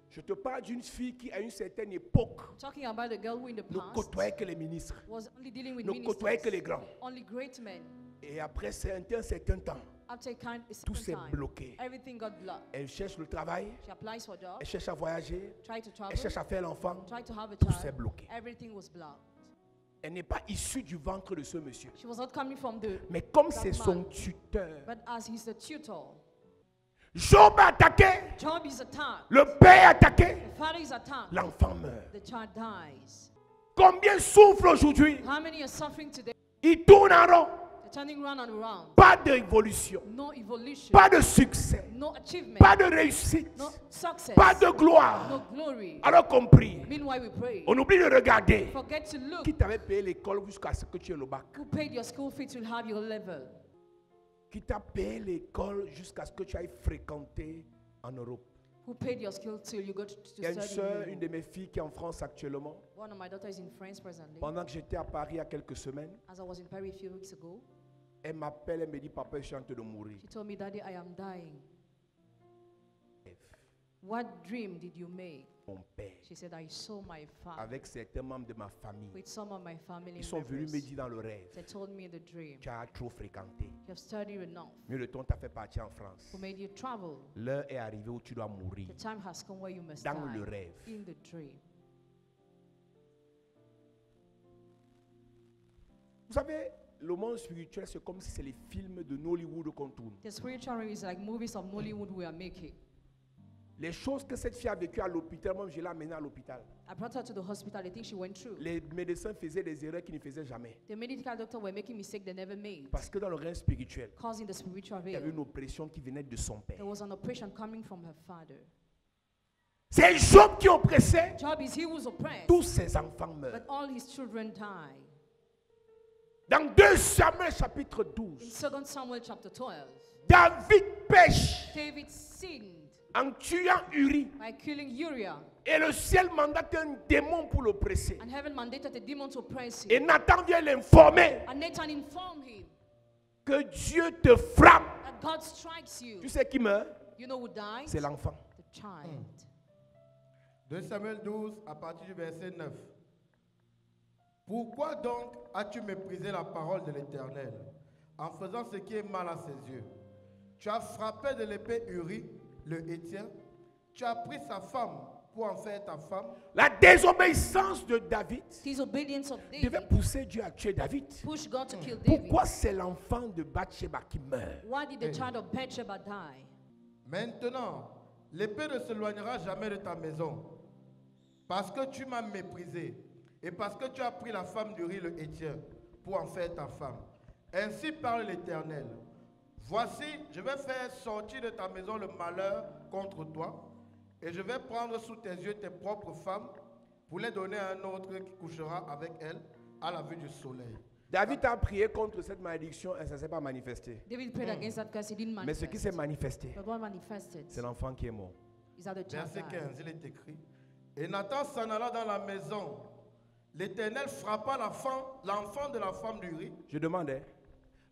Je te parle d'une fille qui, à une certaine époque, Talking about a girl who in the ne past côtoyait que les ministres, was only dealing with ne côtoyait que les ministers, grands. only great men. Et après un certain temps, After a tout certain s'est time, bloqué. everything got blocked. Elle cherche le travail, She applies for a job, elle cherche à voyager, tried to elle travel, cherche à faire l'enfant. tried to have a Tout s'est child. bloqué. Everything was blocked. Elle n'est pas issue du ventre de ce monsieur. She was not coming from the, Mais comme that c'est son man. tuteur, But as he's the tutor, Job a attaqué, Job is attacked. le père a attaqué, The father is attacked. l'enfant meurt. The child dies. Combien souffrent aujourd'hui? How many are suffering today? Ils tournent en rond. They're turning round and around. Pas d'évolution, No evolution. pas de succès, No achievement. pas de réussite, No success. pas de gloire. No glory. Alors qu'on prie, Meanwhile, we pray. on oublie de regarder Forget to look. qui t'avait payé l'école jusqu'à ce que tu aies le bac. Who paid your school fee to have your level? Qui t'a payé l'école jusqu'à ce que tu ailles fréquenter en Europe. Who paid your school till you got to Il y a une study? soeur, in une de mes filles qui est en France actuellement. One of my daughters is in France presently. Pendant que j'étais à Paris il y a quelques semaines, As I was in Paris a few weeks ago, elle m'appelle, elle me dit, papa, je suis en train de mourir. she told me, Daddy, I am dying. What dream did you make? Mon père, She said, I saw my father avec certains membres de ma famille, with some of my family ils sont venus members. me dire dans le rêve, They told me in the dream, tu as trop fréquenté. you have studied enough. Mieux le temps t'a fait partir en France. Who made you travel? L'heure est arrivée où tu dois mourir. The time has come where you must Dans die. le rêve. In the dream. Vous savez, le monde spirituel, c'est comme si c'est les films de Nollywood qu'on tourne. The spiritual realm is like movies of Nollywood we are making. Les choses que cette fille a vécues à l'hôpital, moi je l'ai amenée à l'hôpital. I brought her to the hospital. I think she went through. Les médecins faisaient des erreurs qu'ils ne faisaient jamais. The medical doctor were making mistakes they never made. Parce que dans le règne spirituel, Causing the spiritual il y avait veil. une oppression qui venait de son père. There was an oppression coming from her father. C'est Job qui oppressait. Job is he who's oppressed. Tous ses enfants meurent. But all his children die. Dans 2 Samuel chapitre In 12, 2 Samuel chapter 12, David pêche David sinned en tuant Uri. by killing Uriah. Et le ciel mandate un démon pour l'oppresser. And heaven mandated a demon to oppress him. Et Nathan vient l'informer And Nathan informed him que Dieu te frappe. that God strikes you. Tu sais qui meurt? You know who died? C'est l'enfant. The child. 2 Samuel 12, à partir du verset 9. Pourquoi donc as-tu méprisé la parole de l'Éternel en faisant ce qui est mal à ses yeux? Tu as frappé de l'épée Uri, le Hétien. Tu as pris sa femme pour en faire ta femme. La désobéissance de David Disobedience of devait David pousser Dieu à tuer David. pushed God to kill David. Pourquoi c'est l'enfant de Bathsheba qui meurt? Why did the child of Bathsheba die? Maintenant, l'épée ne s'éloignera jamais de ta maison, parce que tu m'as méprisé, et parce que tu as pris la femme d'Uri le Hétien pour en faire ta femme. Ainsi parle l'Éternel. Voici, je vais faire sortir de ta maison le malheur contre toi, et je vais prendre sous tes yeux tes propres femmes pour les donner à un autre qui couchera avec elles à la vue du soleil. David a prié contre cette malédiction et ça ne s'est pas manifesté. David prayed against that curse. He didn't Mais ce qui s'est manifest. manifesté, But what manifested c'est l'enfant qui est mort. is that the child Verset died. 15, il est écrit. Et Nathan s'en alla dans la maison. L'Éternel frappa l'enfant de la femme d'Uri. Je demandais,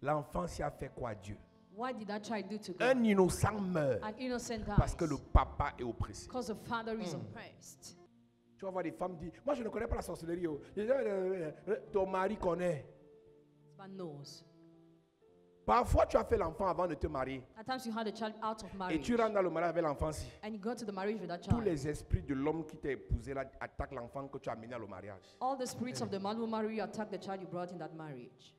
l'enfant s'y a fait quoi à Dieu? What did that child do to God? Un innocent meurt An innocent dies parce que le papa est oppressé. because the father is oppressed. Tu vas voir des femmes dire, moi je ne connais pas la sorcellerie. Oh. Ton mari connaît. Man knows. Parfois tu as fait l'enfant avant de te marier. At times you had a child out of Et marriage. tu rentres dans le mariage avec l'enfant-ci. And you go to the marriage with that Tous child. les esprits de l'homme qui t'a épousé là attaquent l'enfant que tu as amené au mariage. All the spirits of the man who married you attack the child you brought in that marriage.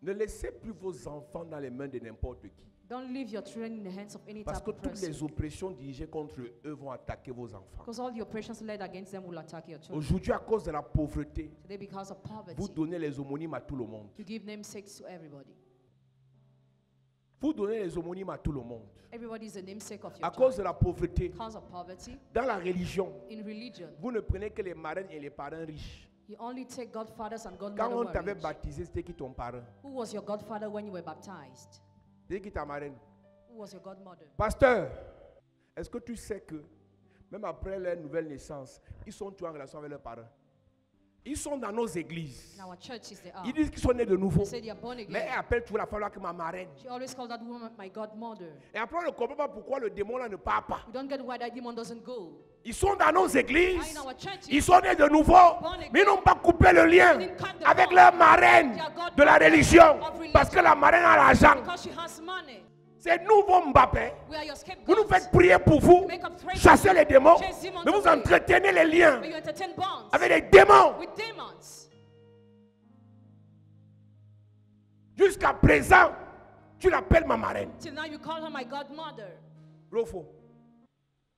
Ne laissez plus vos enfants dans les mains de n'importe qui. Don't leave your children in the hands of any Parce type que of toutes person. les oppressions dirigées contre eux vont attaquer vos enfants. Because all the oppressions led against them will attack your children. Aujourd'hui, à cause de la pauvreté, Today, because of vous poverty, donnez les homonymes à tout le monde. you give namesakes to everybody. Vous donnez les homonymes à tout le monde. Everybody is a namesake of À your cause child. de la pauvreté, Because of poverty, dans la religion, in religion, vous ne prenez que les marraines et les parents riches. you only take godfathers and Quand godmothers on who are t'avait rich. baptisé, c'était qui ton parent? Who was your godfather when you were baptized? C'était qui ta marraine? Who was your godmother? Pasteur, est-ce que tu sais que même après leur nouvelle naissance, ils sont toujours en relation avec leurs parents? Ils sont dans nos églises. In our churches, they are. Ils disent qu'ils sont nés de nouveau. They say they are born Mais elle again. appelle toujours la femme là que ma marraine. She always called that woman my godmother. Et après, on ne comprend pas pourquoi le démon là ne part pas. We don't get why that demon doesn't go. Ils sont dans nos églises. In our churches, Ils sont nés de nouveau. Mais ils n'ont pas coupé le lien avec leur marraine de la religion. Parce que la marraine a l'argent. because she has money. C'est nous, vos Mbappé. We are your Vous nous scapegoats. faites prier pour vous, chasser les démons, mais vous entretenez les liens But you entertain bonds avec les démons. with demons. Jusqu'à présent, tu l'appelles ma marraine. Till now you call her my godmother. Vrai ou faux?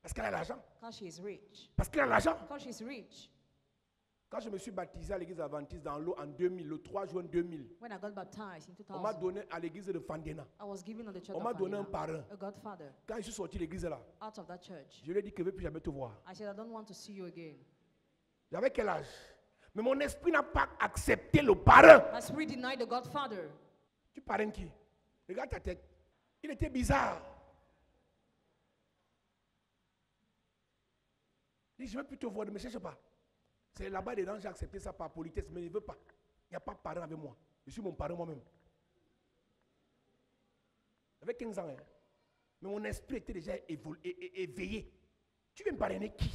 Parce qu'elle a l'argent. Because she is rich. Parce qu'elle a l'argent. Because she's rich. Quand je me suis baptisé à l'église adventiste dans l'eau en 2000, le 3 juin 2000, When I got baptized in on m'a 2000, donné à l'église de Fandena. I was given on the church On m'a of donné un Fadina, parrain. a godfather, Quand je suis sorti de l'église là, out of that church. je lui ai dit que je ne veux plus jamais te voir. I said, I don't want to see you again. J'avais quel âge? Mais mon esprit n'a pas accepté le parrain. My spirit denied the godfather. Tu parraines qui? Regarde ta tête. Il était bizarre. Il dit, je ne veux plus te voir, ne me cherche pas. C'est là-bas dedans, j'ai accepté ça par politesse, mais il ne veut pas. Il n'y a pas de parrain avec moi. Je suis mon parrain moi-même. J'avais 15 ans. Hein. Mais mon esprit était déjà éveillé. Tu veux me parrainer qui?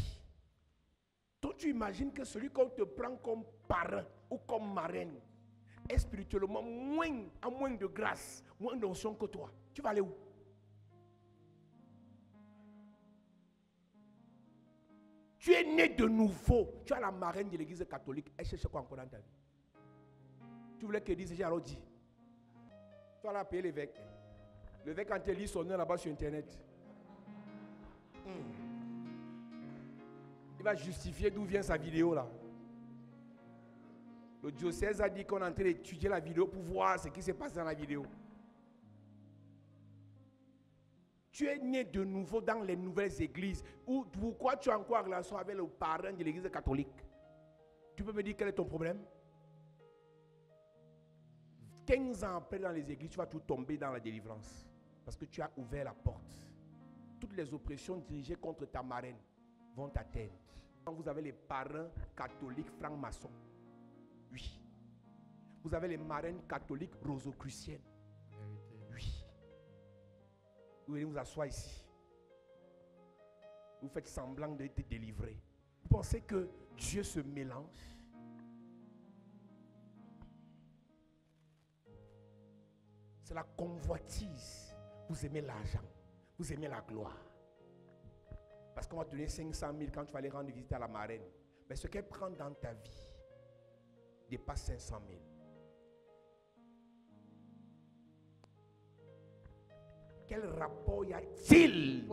Toi, tu imagines que celui qu'on te prend comme parrain ou comme marraine est spirituellement a moins de grâce, moins d'onction que toi. Tu vas aller où? Tu es né de nouveau. Tu as la marraine de l'église catholique. Elle cherche quoi encore dans ta vie? Tu voulais qu'elle dise, j'ai alors dit. Tu vas la payer l'évêque. L'évêque, quand elle lit son nom là-bas sur Internet. Il va justifier d'où vient sa vidéo là. Le diocèse a dit qu'on est en train d'étudier la vidéo pour voir ce qui s'est passé dans la vidéo. Tu es né de nouveau dans les nouvelles églises. Pourquoi tu as encore en relation avec le parrain de l'église catholique? Tu peux me dire quel est ton problème? 15 ans après dans les églises, tu vas tout tomber dans la délivrance. Parce que tu as ouvert la porte. Toutes les oppressions dirigées contre ta marraine vont t'atteindre. Quand vous avez les parrains catholiques francs-maçons, oui. Vous avez les marraines catholiques rosicruciennes, oui. Vous venez vous asseoir ici. Vous faites semblant d'être délivré. Vous pensez que Dieu se mélange? C'est la convoitise. Vous aimez l'argent. Vous aimez la gloire. Parce qu'on va te donner 500 000 quand tu vas aller rendre visite à la marraine. Mais ce qu'elle prend dans ta vie dépasse 500 000. Quel rapport y a-t-il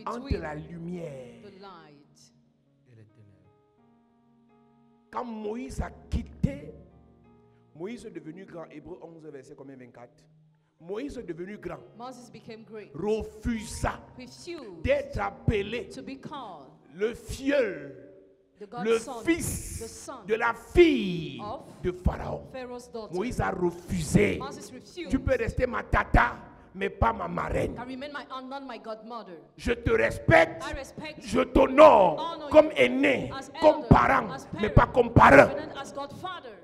entre la lumière et les ténèbres? Quand Moïse a quitté, Moïse est devenu grand. Hébreux 11, verset combien? 24. Moïse est devenu grand. Moses became great. Refusa Refused d'être appelé to be called le filleul, the God's le son, the fils son de la fille of de Pharaon. Pharaoh's daughter. Moïse a refusé. Moses refused. Tu peux rester ma tata, mais pas ma marraine. Can remain my aunt, not my godmother. Je te respecte, I respect je t'honore honor comme you aîné, as comme elder, parent, as mais parent, pas comme parent. covenant as godfather.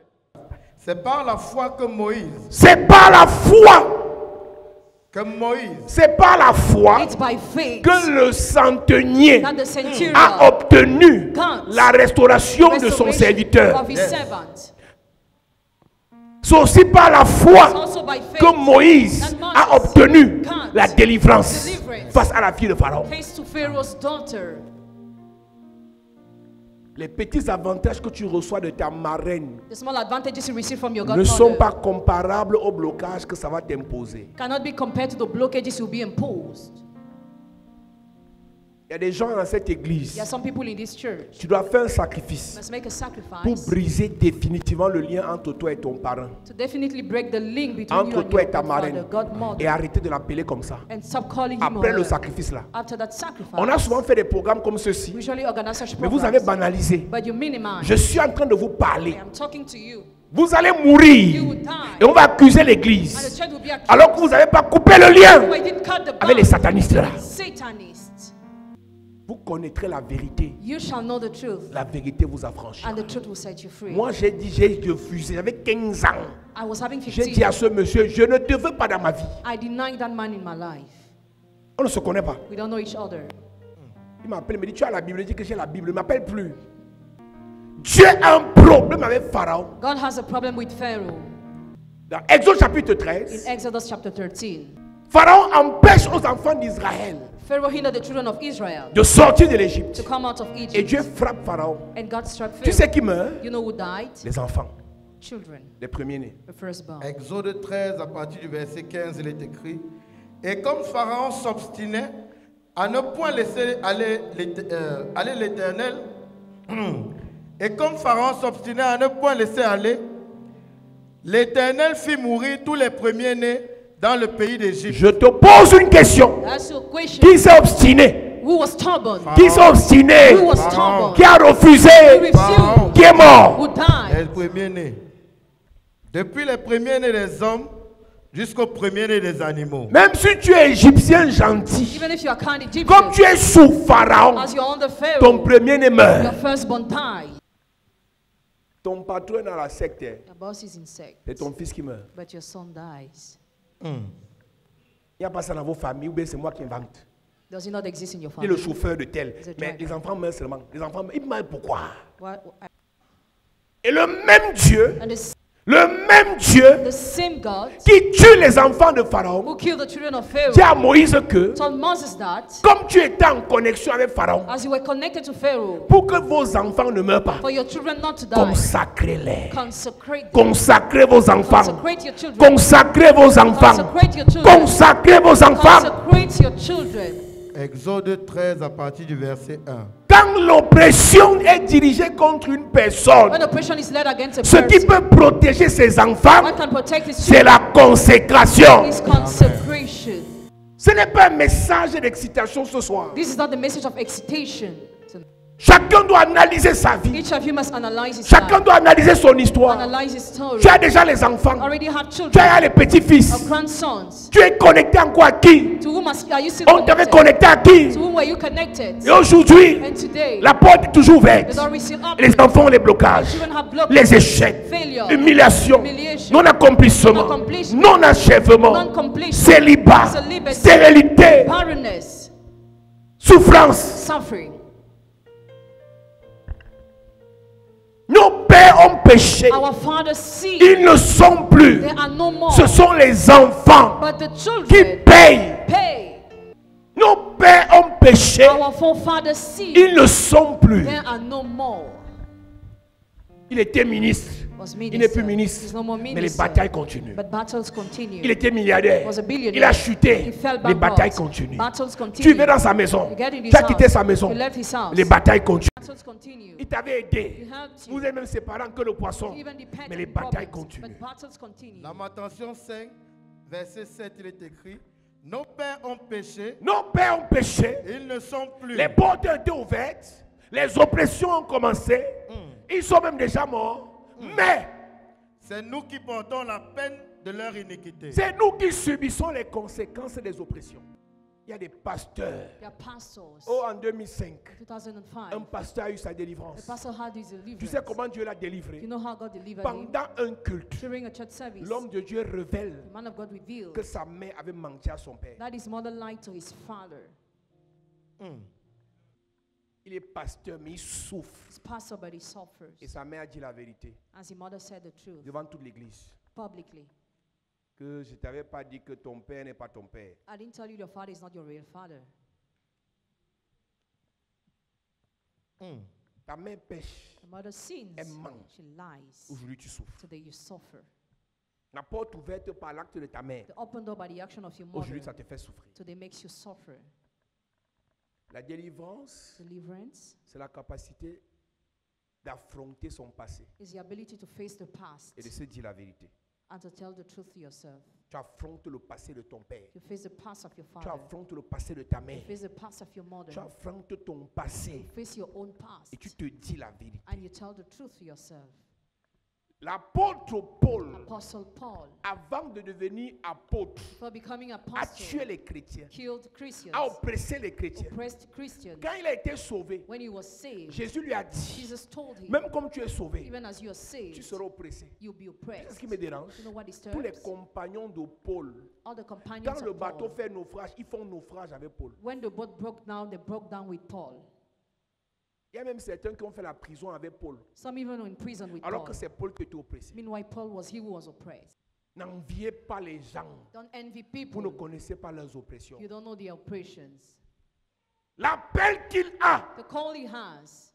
C'est par la foi que Moïse, C'est par la foi, c'est par la foi It's by faith que le centenier that the centurion a obtenu got la restauration de son restoration serviteur. of his servant. C'est aussi par la It's foi also by faith que Moïse that Moses a obtenu got la délivrance deliverance face à la fille de Pharaon. face to Pharaoh's daughter. Les petits avantages que tu reçois de ta marraine The small advantages you receive from your ne sont godmother pas comparables au blocage que ça va t'imposer. cannot be compared to the blockages you'll be imposed. Il y a des gens dans cette There are église, some people in this church tu dois faire un sacrifice must make a pour sacrifice briser définitivement le lien entre toi et ton parent, to definitely break the link between you entre and toi your et ta godfather, marraine, et godmother, arrêter de l'appeler comme ça. and stop calling him Après or le her. sacrifice là, After that sacrifice, on a souvent fait des programmes comme ceci, we usually organize such mais vous avez programs, banalisé. but you minimize. Je suis en train de vous I parler. am talking to you. Vous allez You mourir will die. et on va accuser And the l'église church will be accused. alors que vous n'avez pas coupé le lien But you didn't cut the avec les bond. satanistes là. Satanists. Vous connaîtrez la vérité. You shall know the truth, La vérité vous affranchira. and the truth will set you free. Moi j'ai dit, j'ai refusé. J'avais 15 ans. I was having J'ai 15. dit à ce monsieur, je ne te veux pas dans ma vie. I denied that man in my life. On ne se connaît pas. We don't know each other. Il m'appelle, il me dit, tu as la Bible. Il dit que j'ai la Bible. Il ne m'appelle plus. Dieu a un problème avec Pharaon. God has a problem with Pharaoh. Dans Exode chapitre In 13, Exodus chapter 13, Pharaon empêche aux enfants d'Israël Pharaoh hindered the children of Israel de sortir de to l'Égypte. come out of Et Egypt. Dieu frappe Pharaon. And God struck Tu sais Pharaoh. qui meurt? You know who died? Les enfants, Children, les premiers-nés. the firstborn. Exode 13, à partir du verset 15, il est écrit: Et comme Pharaon s'obstinait à ne point laisser aller l'Éternel, et comme Pharaon s'obstinait à ne point laisser aller, l'Éternel fit mourir tous les premiers-nés dans le pays d'Égypte. Je te pose une question. That's your question. Qui s'est obstiné? Who was stubborn? Qui s'est obstiné? Who was Pharaon. stubborn? Qui a refusé? Who Pharaon. refused? Qui est mort? Who died? Les premiers-nés. Depuis les premiers-nés des hommes jusqu'au premier-né des animaux. Même si tu es égyptien gentil, Even if you are kind Egyptian, comme tu es sous Pharaon, as you're under ton Pharaoh, premier-né your meurt. firstborn died. Ton patron est dans la secte, Your boss is in sect, c'est ton fils qui meurt. but your son dies. Il n'y a pas ça dans vos familles, ou bien c'est moi qui invente. Does it not exist in your Il est le family? chauffeur de tel. He's a Mais driver. les enfants meurent seulement. Les enfants meurent. Ils meurent pourquoi? What- Et le même Dieu, And le the same God qui tue les enfants de Pharaon, who killed the children of dit Pharaoh à Moïse que, told Moses that comme tu étais en connexion avec Pharaon, as you were connected to Pharaoh, pour que vos enfants ne meurent pas, for your children not to die, consacrez-les. consecrate them. Consacrez vos enfants. Consecrate your children. Consacrez vos enfants. Consecrate your children. Consacrez vos enfants. Consecrate your children. Exode 13 à partir du verset 1. Quand l'oppression est dirigée contre une personne, When oppression is led against a ce qui person, peut protéger ses enfants, what can protect his c'est children la consécration. is consecration. Ce n'est pas un message d'excitation ce soir. This is not the message of excitation. Chacun doit analyser sa vie. Each of you must analyze his Chacun life, doit analyser son histoire. analyze his story. Tu as déjà les enfants. Already have Tu children, as les or petits-fils. grandsons. Tu es connecté encore à qui? To whom are you still On t'avait connected? connecté à qui? To whom were you connected? Et aujourd'hui, And today, la porte est toujours ouverte. the door is still open. Les enfants ont les blocages, Children have blocked, les échecs, failure, humiliation, humiliation, non-accomplissement, non-accomplishment, non-achèvement, non-completion, célibat, celibacy, stérilité, barrenness, souffrance. suffering. Nos pères ont péché. Our fathers see, Ils ne sont plus. they are no more. Ce sont les enfants But the qui children payent. pay. Nos pères ont péché. Our forefathers see, Ils ne sont plus. there are no more. Il était ministre. Was Il n'est minister. plus ministre. He's no more Mais les minister. batailles continuent. But battles continue. Il était milliardaire. Was a billionaire. Il a chuté. He fell Les bankrupt. batailles continuent. Battles Tu continue. vas dans sa maison. You get in his Tu as quitté house. sa maison. You left his house. Les batailles continuent. Battles continue. Il t'avait aidé. He helped you. Vous êtes même séparés que le poisson. Even the pet Mais les and batailles problems. continuent. But battles continue. Lamentation 5, verset 7, il est écrit: Nos pères ont péché, Nos pères ont péché. ils ne sont plus. Les portes ont été ouvertes. Les oppressions ont commencé. Ils sont même déjà morts. Mais C'est nous qui portons la peine de leur iniquité. c'est nous qui subissons les conséquences des oppressions. Il y a des pasteurs. They are pastors. Oh, en 2005, 2005. un pasteur a eu sa The délivrance. pastor had his Tu deliverance. sais comment Dieu l'a délivré? You know how God delivered him? Pendant un culte, During a church service, l'homme de Dieu révèle the man of God revealed que sa mère avait menti à son père. that his mother lied to his father. Il est pasteur, mais il souffre. He's pastor, but he suffers. Et sa mère a dit la vérité As his mother said the truth devant toute l'église. publicly. Que je ne t'avais pas dit que ton père n'est pas ton père. I didn't tell you your father is not your real father. Ta mère pêche. The mother sins. Elle ment. She lies. Aujourd'hui, tu souffres. Today you suffer. La porte ouverte par l'acte de ta mère. The open door by the action of your mother. Aujourd'hui, ça te fait souffrir. Today makes you suffer. La délivrance, Deliverance c'est la capacité d'affronter son passé is the ability to face the past et de se dire la vérité. and to tell the truth to yourself. Tu affrontes le passé de ton père. You face the past of your Tu father. affrontes le passé de ta You mère. face the past of your mother. Tu affrontes ton passé Face your own past. et tu te dis la vérité. And you tell the truth to yourself. L'apôtre Paul, Apostle Paul, avant de devenir apôtre, for becoming a apostle, tué les chrétiens, killed Christians, a oppressé les chrétiens. oppressed Christians. Quand il a été sauvé, When he was saved, Jésus lui a dit, Jesus told him, même comme tu es sauvé, even as you are tu saved, seras oppressé. you'll be C'est ce oppressed. qui me dérange. You know what disturbs? Tous les compagnons de Paul, All the companions quand le of bateau Paul, fait naufrage, ils font naufrage avec Paul. when the boat broke down, they broke down with Paul. Il y a même certains qui ont fait la prison avec Paul, Some even were in prison with alors Paul. que c'est Paul qui était oppressé. Meanwhile, Paul was he who was oppressed. N'enviez pas les gens. Don't envy Vous people. ne connaissez pas leurs oppressions. You don't know their oppressions. L'appel qu'il a, The call he has,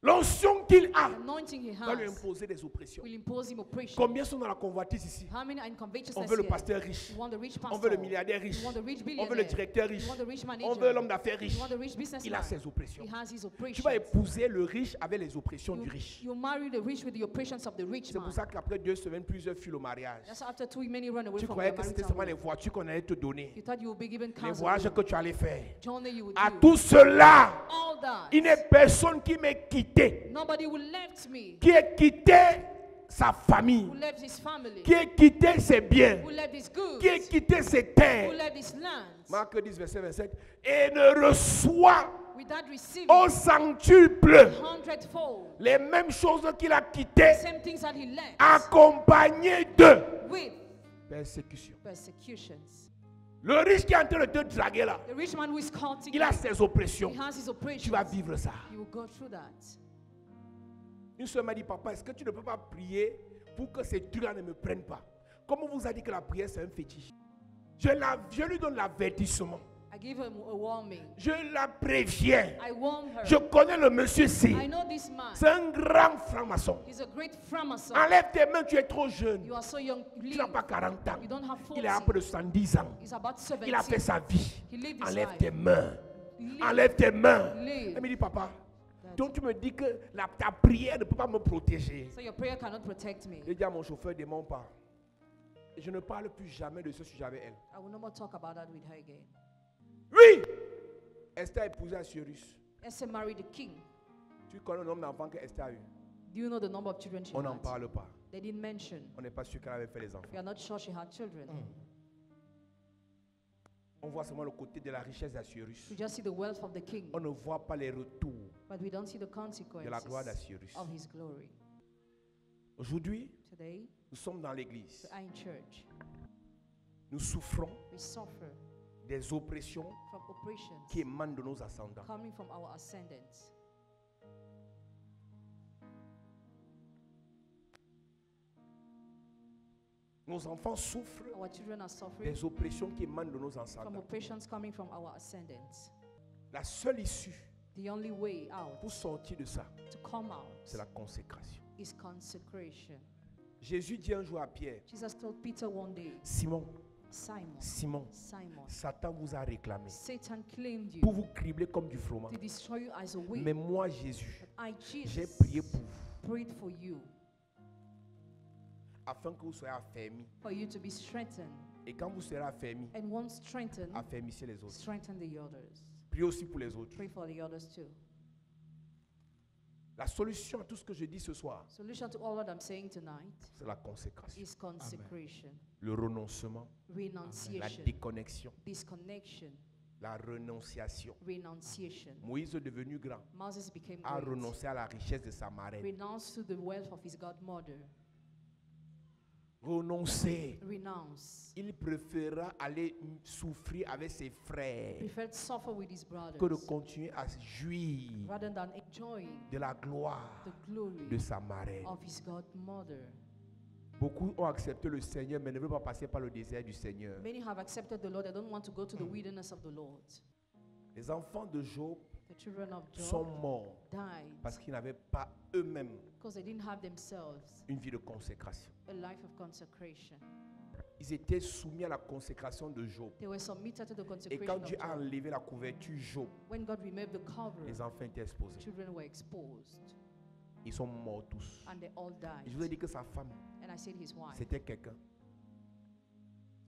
l'onction qu'il a, the anointing he va lui has, imposer des oppressions. will impose him oppression. Combien sont dans la convoitise ici? How many are in covetousness On veut le here? pasteur riche. You want the rich On pastor. veut le milliardaire riche. You want the rich On veut le billionaire. directeur riche. You want the rich manager. On veut l'homme d'affaires riche. You want the rich businessman. Il a ses oppressions. He has his Tu oppressions. vas épouser le riche avec les oppressions du riche. You marry the rich with the oppressions of the rich C'est pour man. ça qu'après 2 semaines, plusieurs fuient au mariage. That's why after 2 weeks, many run away Tu from croyais their que c'était marital seulement les home. voitures qu'on allait te donner. You thought you would be given Les cars voyages alone. que tu allais faire. Journey you would À do. tout cela, All that. il n'est personne qui m'ait quitté, Nobody will left me. qui ait quitté sa famille, Who left his family. qui ait quitté ses biens, Who left his goods. qui ait quitté ses Who terres. left his lands. Marc 10, verset 27. Et ne reçoit Without receiving au centuple 100-fold. les mêmes choses qu'il a quittées, Same things that he left. accompagné de With persécution. persecutions. Le riche qui est en train de te draguer là, The rich man who is courting il a you, ses oppressions. he has his Tu oppressions. vas vivre ça. You will go through that. Une soeur m'a dit, papa, est-ce que tu ne peux pas prier pour que ces trucs-là ne me prennent pas? Comme on vous a dit que la prière c'est un fétiche. Je lui donne l'avertissement. I give her a warning. Je la préviens. I warn her. Je connais le monsieur C. I know this man. C'est un grand franc-maçon. He's a great Freemason. Enlève tes mains, tu es trop jeune. You are so young. Tu Leave. n'as pas 40 ans. You don't have 40. Il est à peu de 110 ans. He's about 70. Il a fait sa vie. He lived his Enlève life. tes mains. Leave. Enlève tes mains. Leave. Elle me dit, papa, Daddy. donc tu me dis que ta prière ne peut pas me protéger. So your prayer cannot protect me. J'ai dit à mon chauffeur, démon pas. Et je ne parle plus jamais de ce sujet avec elle. I will no more talk about that with her again. Oui, Esther a épousé Assuérus. Esther married the king. Tu connais le nombre d'enfants que Esther a eu? Do you know the number of children she On n'en had? parle pas. They didn't mention. On n'est pas sûr qu'elle avait fait les enfants. We are not sure she had children. On voit seulement le côté de la richesse d'Assuérus. We just see the wealth of the king, On ne voit pas les retours but we don't see the de la consequences gloire d'Assuérus. of his glory. Aujourd'hui, Today, nous sommes dans l'église. we are in church. Nous souffrons We suffer des oppressions from oppressions qui émanent de nos ascendants. coming from our ascendants. Nos enfants souffrent Our children are suffering des oppressions qui émanent de nos from ascendants. oppressions coming from our ascendants. La seule issue The only way out pour sortir de ça, to come out c'est la consécration. is consecration. Jésus dit un jour à Pierre, Jesus told Peter one day, Simon, Simon, Simon, Simon, Satan vous a réclamé Satan claimed pour you vous cribler comme du froment. to destroy you as a wheat. Mais moi, Jésus, I, j'ai Jesus, prié pour vous, prayed for you, afin que vous soyez affermis. for you to be strengthened. Et quand vous serez affermis, And once strengthened, affermissez les autres. strengthen the others. Priez aussi pour les autres. Pray for the others too. La solution à tout ce que je dis ce soir, Solution to all what I'm saying tonight c'est la consécration, is consecration, le renoncement, la renunciation, déconnexion, disconnection, la renonciation. renunciation. Moïse, devenu grand, Moses became a great, renoncé à la richesse de sa marraine. renounced to the wealth of his godmother, Renoncer. renounce, Il préféra aller souffrir avec ses frères preferred suffer with his que de brothers continuer à jouir rather than enjoying de la gloire the glory de sa marraine. of his godmother. Beaucoup ont accepté le Seigneur, mais ne veulent pas passer par le désert du Seigneur. Many have accepted the Lord, they don't want to go to the wilderness of the Lord. Les enfants de Job The children of sont Job morts died parce qu'ils n'avaient pas eux-mêmes because they didn't have themselves une vie de consécration. a life of consecration. Ils étaient soumis à la consécration de Job. They were submitted to the Et consecration quand of Dieu a Job. enlevé la couverture Job, When God removed the cover, les enfants étaient exposés. children were exposed Ils sont morts tous. and they all Et je died. vous ai dit que sa femme, And I said his wife. c'était quelqu'un.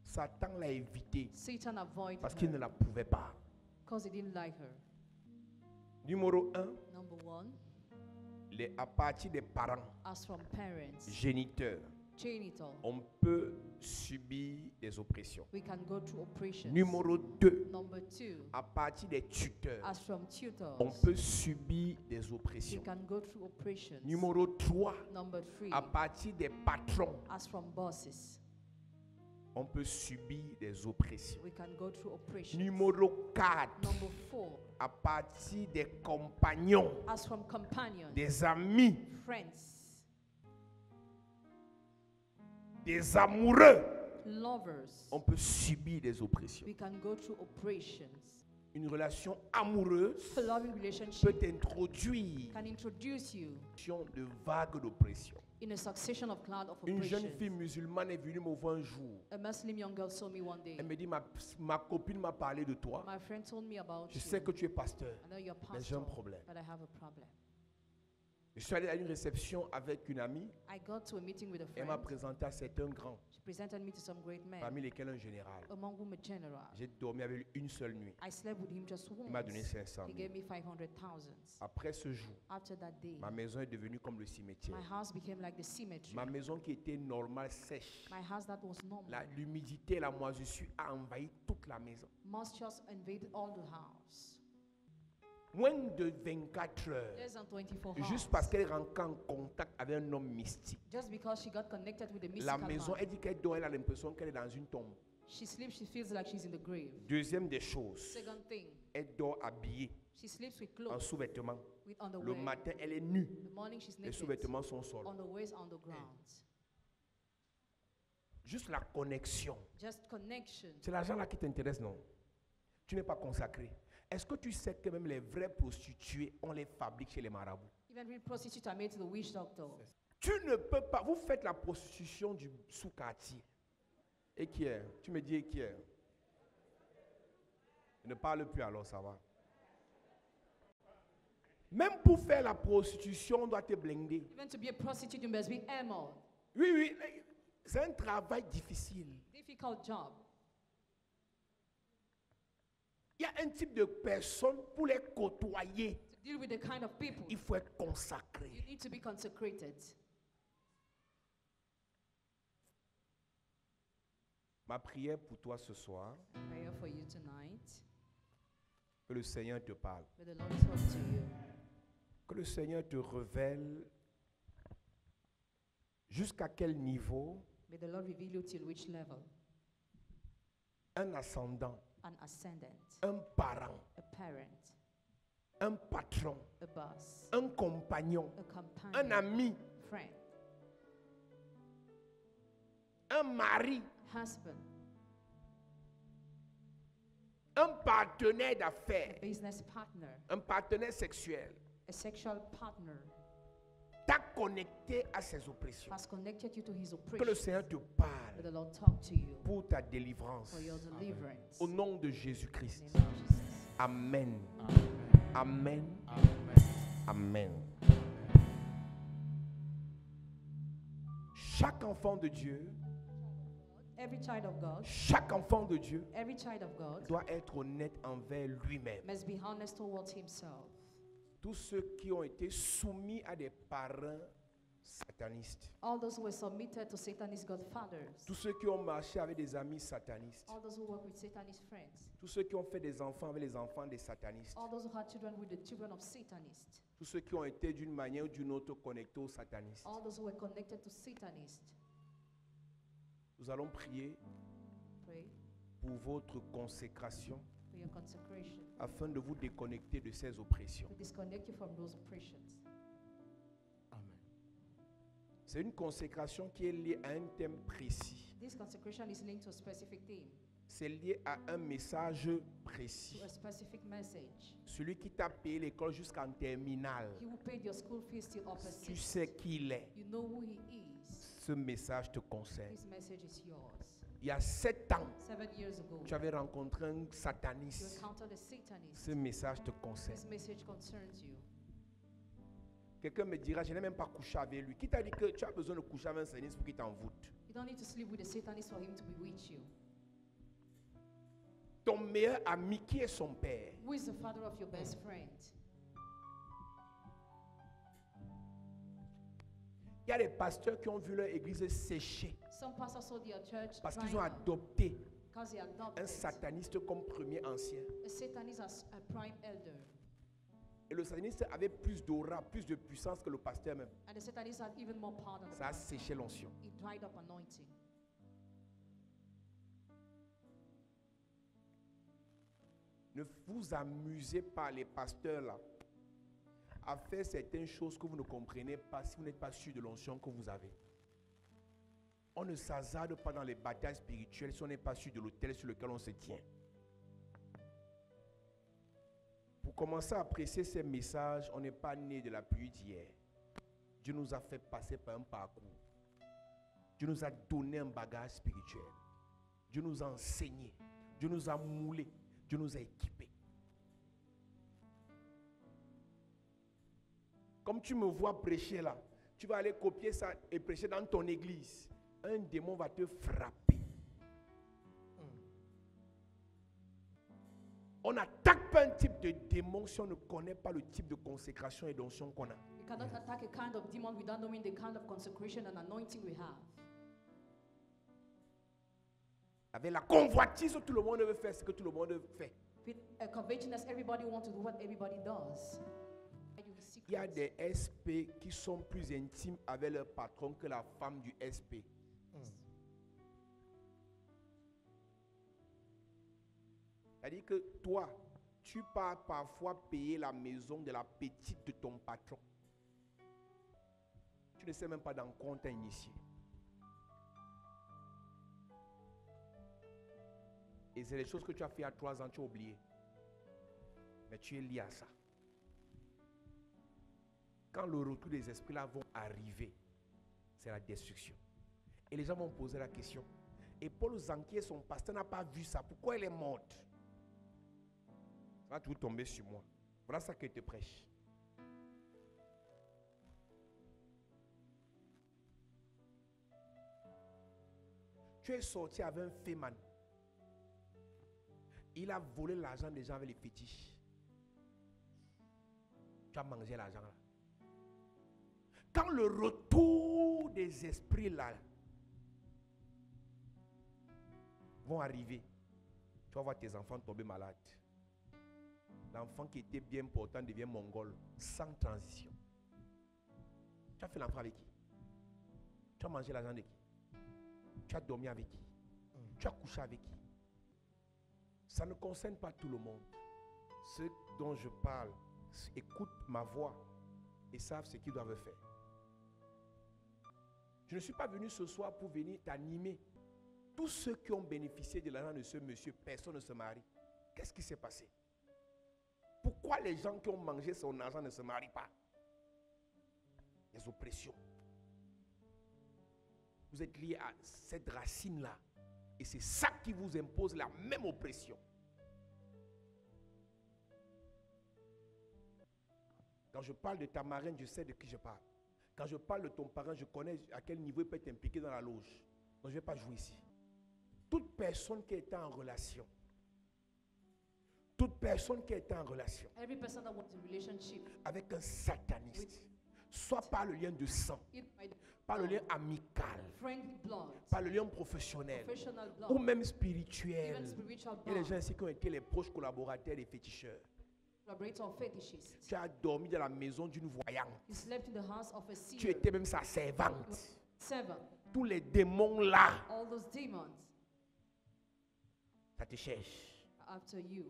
Satan l'a évité Satan avoided parce qu'il ne her la pouvait pas. because he didn't like her. Numéro 1, Number one, à partir des parents as from parents, géniteurs, genital, on peut subir des oppressions. we can go through oppressions. Numéro 2, Number two, à partir des tuteurs, as from tutors, on peut subir des we oppressions. can go through oppressions. Numéro 3, Number three, à partir des patrons, as from bosses, on peut subir des oppressions. we can go through oppressions. Numéro 4, Number four, à partir des compagnons, as from companions, des amis, friends, des amoureux, lovers, on peut subir des oppressions. we can go through oppressions. Une relation amoureuse A loving relationship peut introduire can introduce you de vagues d'oppression. in a succession of cloud of Une jeune oppression. fille musulmane est venue me voir un jour. A Muslim young girl saw me one day. Elle me dit, ma copine m'a parlé de toi. My friend told me about Je you. sais que tu es pasteur. I know you're Mais j'ai un pastor, problème. but I have a problem. Je suis allé à une réception avec une amie. I got to a meeting with a Elle m'a friend. présenté à certains grands, She presented me to some great men, parmi lesquels un général. among whom a general. J'ai dormi avec lui une seule nuit. I slept with him just Il m'a donné once. 500 He 000. gave me 500,000. Après ce jour, After that day, ma maison est devenue comme le cimetière. my house became like the cemetery. Ma maison qui était normale, sèche. My house that was normal. L'humidité et la moisissure a envahi toute la maison. Moisture invaded all the house. Moins de 24 heures. Less than 24 hours. Juste parce qu'elle est rentrée en contact avec un homme mystique. Just because she got connected with the La mystical maison, man. elle dit qu'elle dort, elle a l'impression qu'elle est dans une tombe. She sleeps, she feels like she's in the grave. Deuxième des choses, Second thing, elle dort habillée she sleeps with en clothes, sous-vêtements. with on the Le way. matin, elle est nue. The morning she's Les naked. sous-vêtements sont sols. On the waist, on the ground. Juste la connexion. Just connection. C'est l'argent là qui t'intéresse, non? Tu n'es pas consacré. Est-ce que tu sais que même les vraies prostituées, on les fabrique chez les marabouts? Even real prostitutes are made to the witch doctor. Tu ne peux pas. Vous faites la prostitution du sous-quartier. Et qui est? Tu me dis et qui est? Je ne parle plus alors, ça va. Même pour faire la prostitution, on doit te blinder. Even to be a prostitute, you must be armored. Oui, oui. C'est un travail difficile. Difficult job. Il y a un type de personnes pour les côtoyer. To deal with the kind of people, Il faut être consacré. you need to be consecrated. Ma prière pour toi ce soir, Prayer for you tonight. que le Seigneur te parle. May the Lord talk to you. Que le Seigneur te révèle jusqu'à quel niveau May the Lord reveal you till which level. un ascendant, An ascendant, un parent, a parent, un patron, a boss, un compagnon, a un companion, ami, friend, un mari, husband, un partenaire a d'affaires, business partner, un partenaire sexuel, a sexual partner t'a connecté à ses oppressions. has connected you to his Que le oppression. Seigneur te May parle the Lord talk to you pour ta délivrance. for your deliverance. Au nom de In Jésus-Christ. the name of Jesus. Amen. Amen. Amen. Chaque enfant de Dieu, Every child of God, chaque enfant de Dieu every child of God doit être honnête envers lui-même. must be honest towards himself. Tous ceux qui ont été soumis à des parents satanistes, All those who were submitted to Satanist godfathers, tous ceux qui ont marché avec des amis satanistes, all those who work with Satanist friends, tous ceux qui ont fait des enfants avec les enfants des satanistes, all those who had children with the children of Satanists, tous ceux qui ont été d'une manière ou d'une autre connectés aux satanistes. all those who were connected to Satanists. Nous allons prier Pray pour votre consécration for your consecration afin de vous déconnecter de ces oppressions. to disconnect you from those oppressions. Amen. C'est une consécration qui est liée à un thème précis. This consecration is linked to a specific theme, C'est lié à un message précis. to a specific message. Celui qui t'a payé l'école jusqu'en terminale, He who paid your school fees till upper tu sixth. sais qui il est. You know who he is. Ce message te concerne. This message is yours. Il y a 7 ans, 7 years ago, tu avais rencontré un you sataniste. encountered a Satanist. Ce message te concerne. This message concerns you. Quelqu'un me dira, je n'ai même pas couché avec lui. Qui t'a dit que tu as besoin de coucher avec un sataniste pour qu'il t'envoûte? You don't need to sleep with a Satanist for him to be with you. Ton meilleur ami, qui est son père? Who is the father of your best friend? Il y a des pasteurs qui ont vu leur église sécher Some pastors saw their church parce qu'ils drying ont up adopté because they un adopted sataniste comme premier ancien. a Satanist as a prime elder. Et le sataniste avait plus d'aura, plus de puissance que le pasteur même. And the Satanist had even more power than the Ça a pastor. séché l'onction. It dried up anointing. Ne vous amusez pas, les pasteurs là, à faire certaines choses que vous ne comprenez pas si vous n'êtes pas sûr de l'onction que vous avez. On ne s'hasarde pas dans les batailles spirituelles si on n'est pas sûr de l'autel sur lequel on se tient. Pour commencer à apprécier ces messages, on n'est pas né de la pluie d'hier. Dieu nous a fait passer par un parcours. Dieu nous a donné un bagage spirituel. Dieu nous a enseigné. Dieu nous a moulé. Dieu nous a équipés. Comme tu me vois prêcher là, tu vas aller copier ça et prêcher dans ton église. Un démon va te frapper. On n'attaque pas un type de démon si on ne connaît pas le type de consécration et d'onction qu'on a. You cannot attack a kind of demon without knowing the kind of consecration and anointing we have. Avec la convoitise, tout le monde veut faire ce que tout le monde fait. With a covetousness, everybody wants to do what everybody does. Il y a des SP qui sont plus intimes avec leur patron que la femme du SP. C'est-à-dire que toi, tu pars parfois payer la maison de la petite de ton patron. Tu ne sais même pas dans quoi on t'a initié. Et c'est les choses que tu as fait à 3 ans, tu as oublié. Mais tu es lié à ça. Quand le retour des esprits là vont arriver, c'est la destruction. Et les gens vont poser la question. Et Paul Zanquier, son pasteur, n'a pas vu ça. Pourquoi elle est morte? Ça va toujours tomber sur moi. Voilà ça que te prêche. Tu es sorti avec un féman. Il a volé l'argent des gens avec les fétiches. Tu as mangé l'argent là. Quand le retour des esprits là vont arriver, tu vas voir tes enfants tomber malades. L'enfant qui était bien portant devient mongol sans transition. Tu as fait l'enfant avec qui? Tu as mangé l'argent de qui? Tu as dormi avec qui? Tu as couché avec qui? Ça ne concerne pas tout le monde. Ceux dont je parle écoutent ma voix et savent ce qu'ils doivent faire. Je ne suis pas venu ce soir pour venir t'animer. Tous ceux qui ont bénéficié de l'argent de ce monsieur, personne ne se marie. Qu'est-ce qui s'est passé? Pourquoi les gens qui ont mangé son argent ne se marient pas? Les oppressions. Vous êtes liés à cette racine-là. Et c'est ça qui vous impose la même oppression. Quand je parle de ta marraine, je sais de qui je parle. Quand je parle de ton parent, je connais à quel niveau il peut être impliqué dans la loge. Donc je ne vais pas jouer ici. Toute personne qui est en relation, Every person that wants a relationship avec un sataniste, soit par le lien de sang, par le lien amical, friendly blood, par le lien professionnel, professional blood, ou même spirituel. even spiritual Il y a des blood, gens ici qui ont été les proches collaborateurs des féticheurs. collaborator of fetishes. Tu as dormi dans la maison d'une voyante. You slept in the house of a Tu seer, étais même sa servante. servant. Tous les démons là, All those demons ça te cherche. are after you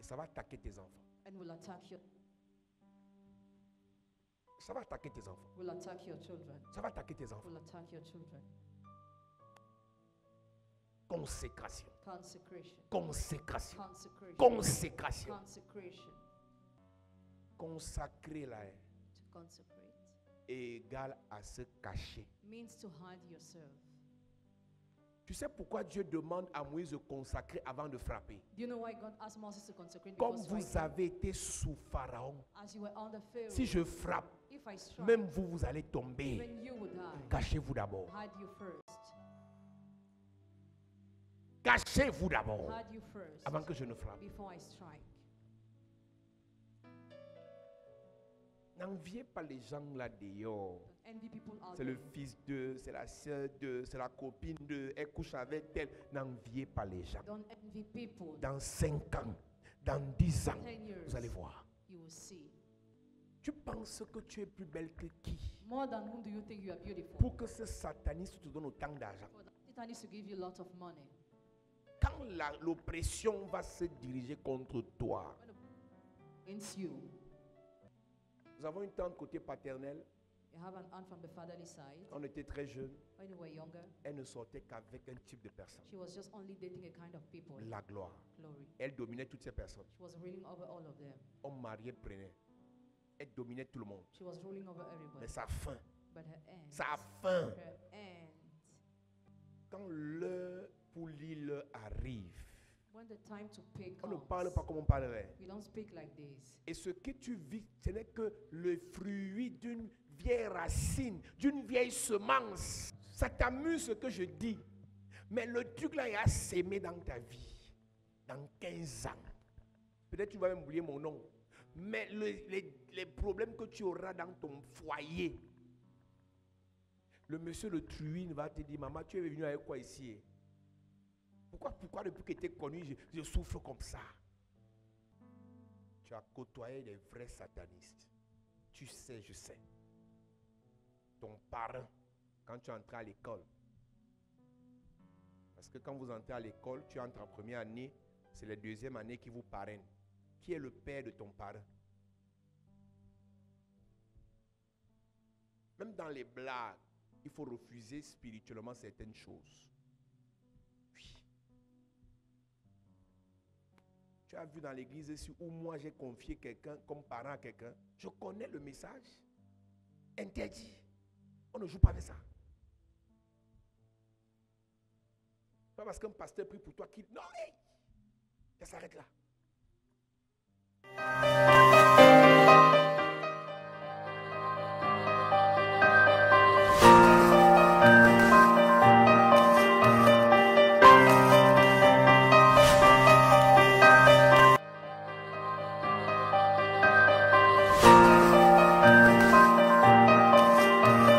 Et ça va attaquer tes enfants. and will attack your Ça va attaquer tes enfants. children. Ça va attaquer tes enfants. Will attack your children. Consécration. Consecration. Consécration. Consecration. Consécration. Consecration. Consacrer là To consecrate est égal à se cacher. means to hide yourself. Tu sais pourquoi Dieu demande à Moïse de consacrer avant de frapper? Do you know why God asked Moses to consecrate Comme before vous striking? avez été sous Pharaon, As you were under Pharaoh, si je frappe, if I strike, même vous, vous allez tomber. even you would die. Cachez-vous d'abord. Hide you first. Cachez-vous d'abord Hide you first avant que je ne frappe. before I strike. N'enviez pas les gens là dehors. Don't envy people out C'est le there. fils d'eux, c'est la soeur d'eux, c'est la copine d'eux, elle couche avec elle. N'enviez pas les gens. Don't envy people. Dans 5 ans, dans 10 ans, 10 years, vous allez voir. you will see. Tu penses que tu es plus belle que qui? More than whom do you think you are beautiful? Pour que ce sataniste te donne autant d'argent. For that Satan needs to give you a lot of money. Quand l'oppression va se diriger contre toi, Against you. nous avons une tante côté paternel. You have an aunt from the fatherly side. Quand on était très jeune, When you were younger, elle ne sortait qu'avec un type de personne. she was just only dating a kind of people. La gloire. Glory. Elle dominait toutes ces personnes. She was ruling over all of them. Homme marié prenait. Elle dominait tout le monde. She was ruling over Mais everybody. ça a faim. But her end. Ça a faim. Her end. Quand l'heure pour l'île arrive, When the time to pay on ne comes, parle pas comme on parlerait. we don't speak like this. Et ce que tu vis, ce n'est que le fruit d'une vieille racine, d'une vieille semence. Ça t'amuse ce que je dis. Mais le truc là, il a sémé dans ta vie. Dans 15 ans. Peut-être tu vas même oublier mon nom. Mais les problèmes que tu auras dans ton foyer. Le monsieur le truine va te dire, maman, tu es venu avec quoi ici? Pourquoi depuis que tu es connu, je souffre comme ça? Tu as côtoyé des vrais satanistes. Tu sais, je sais. Ton parent, quand tu entres à l'école. Parce que quand vous entrez à l'école, tu entres en première année, c'est la deuxième année qui vous parraine. Qui est le père de ton parent? Même dans les blagues, il faut refuser spirituellement certaines choses. Tu as vu dans l'église ici où moi j'ai confié quelqu'un comme parent à quelqu'un. Je connais le message. Interdit. On ne joue pas avec ça. Pas parce qu'un pasteur prie pour toi qu'il... Non, hey, ça s'arrête là.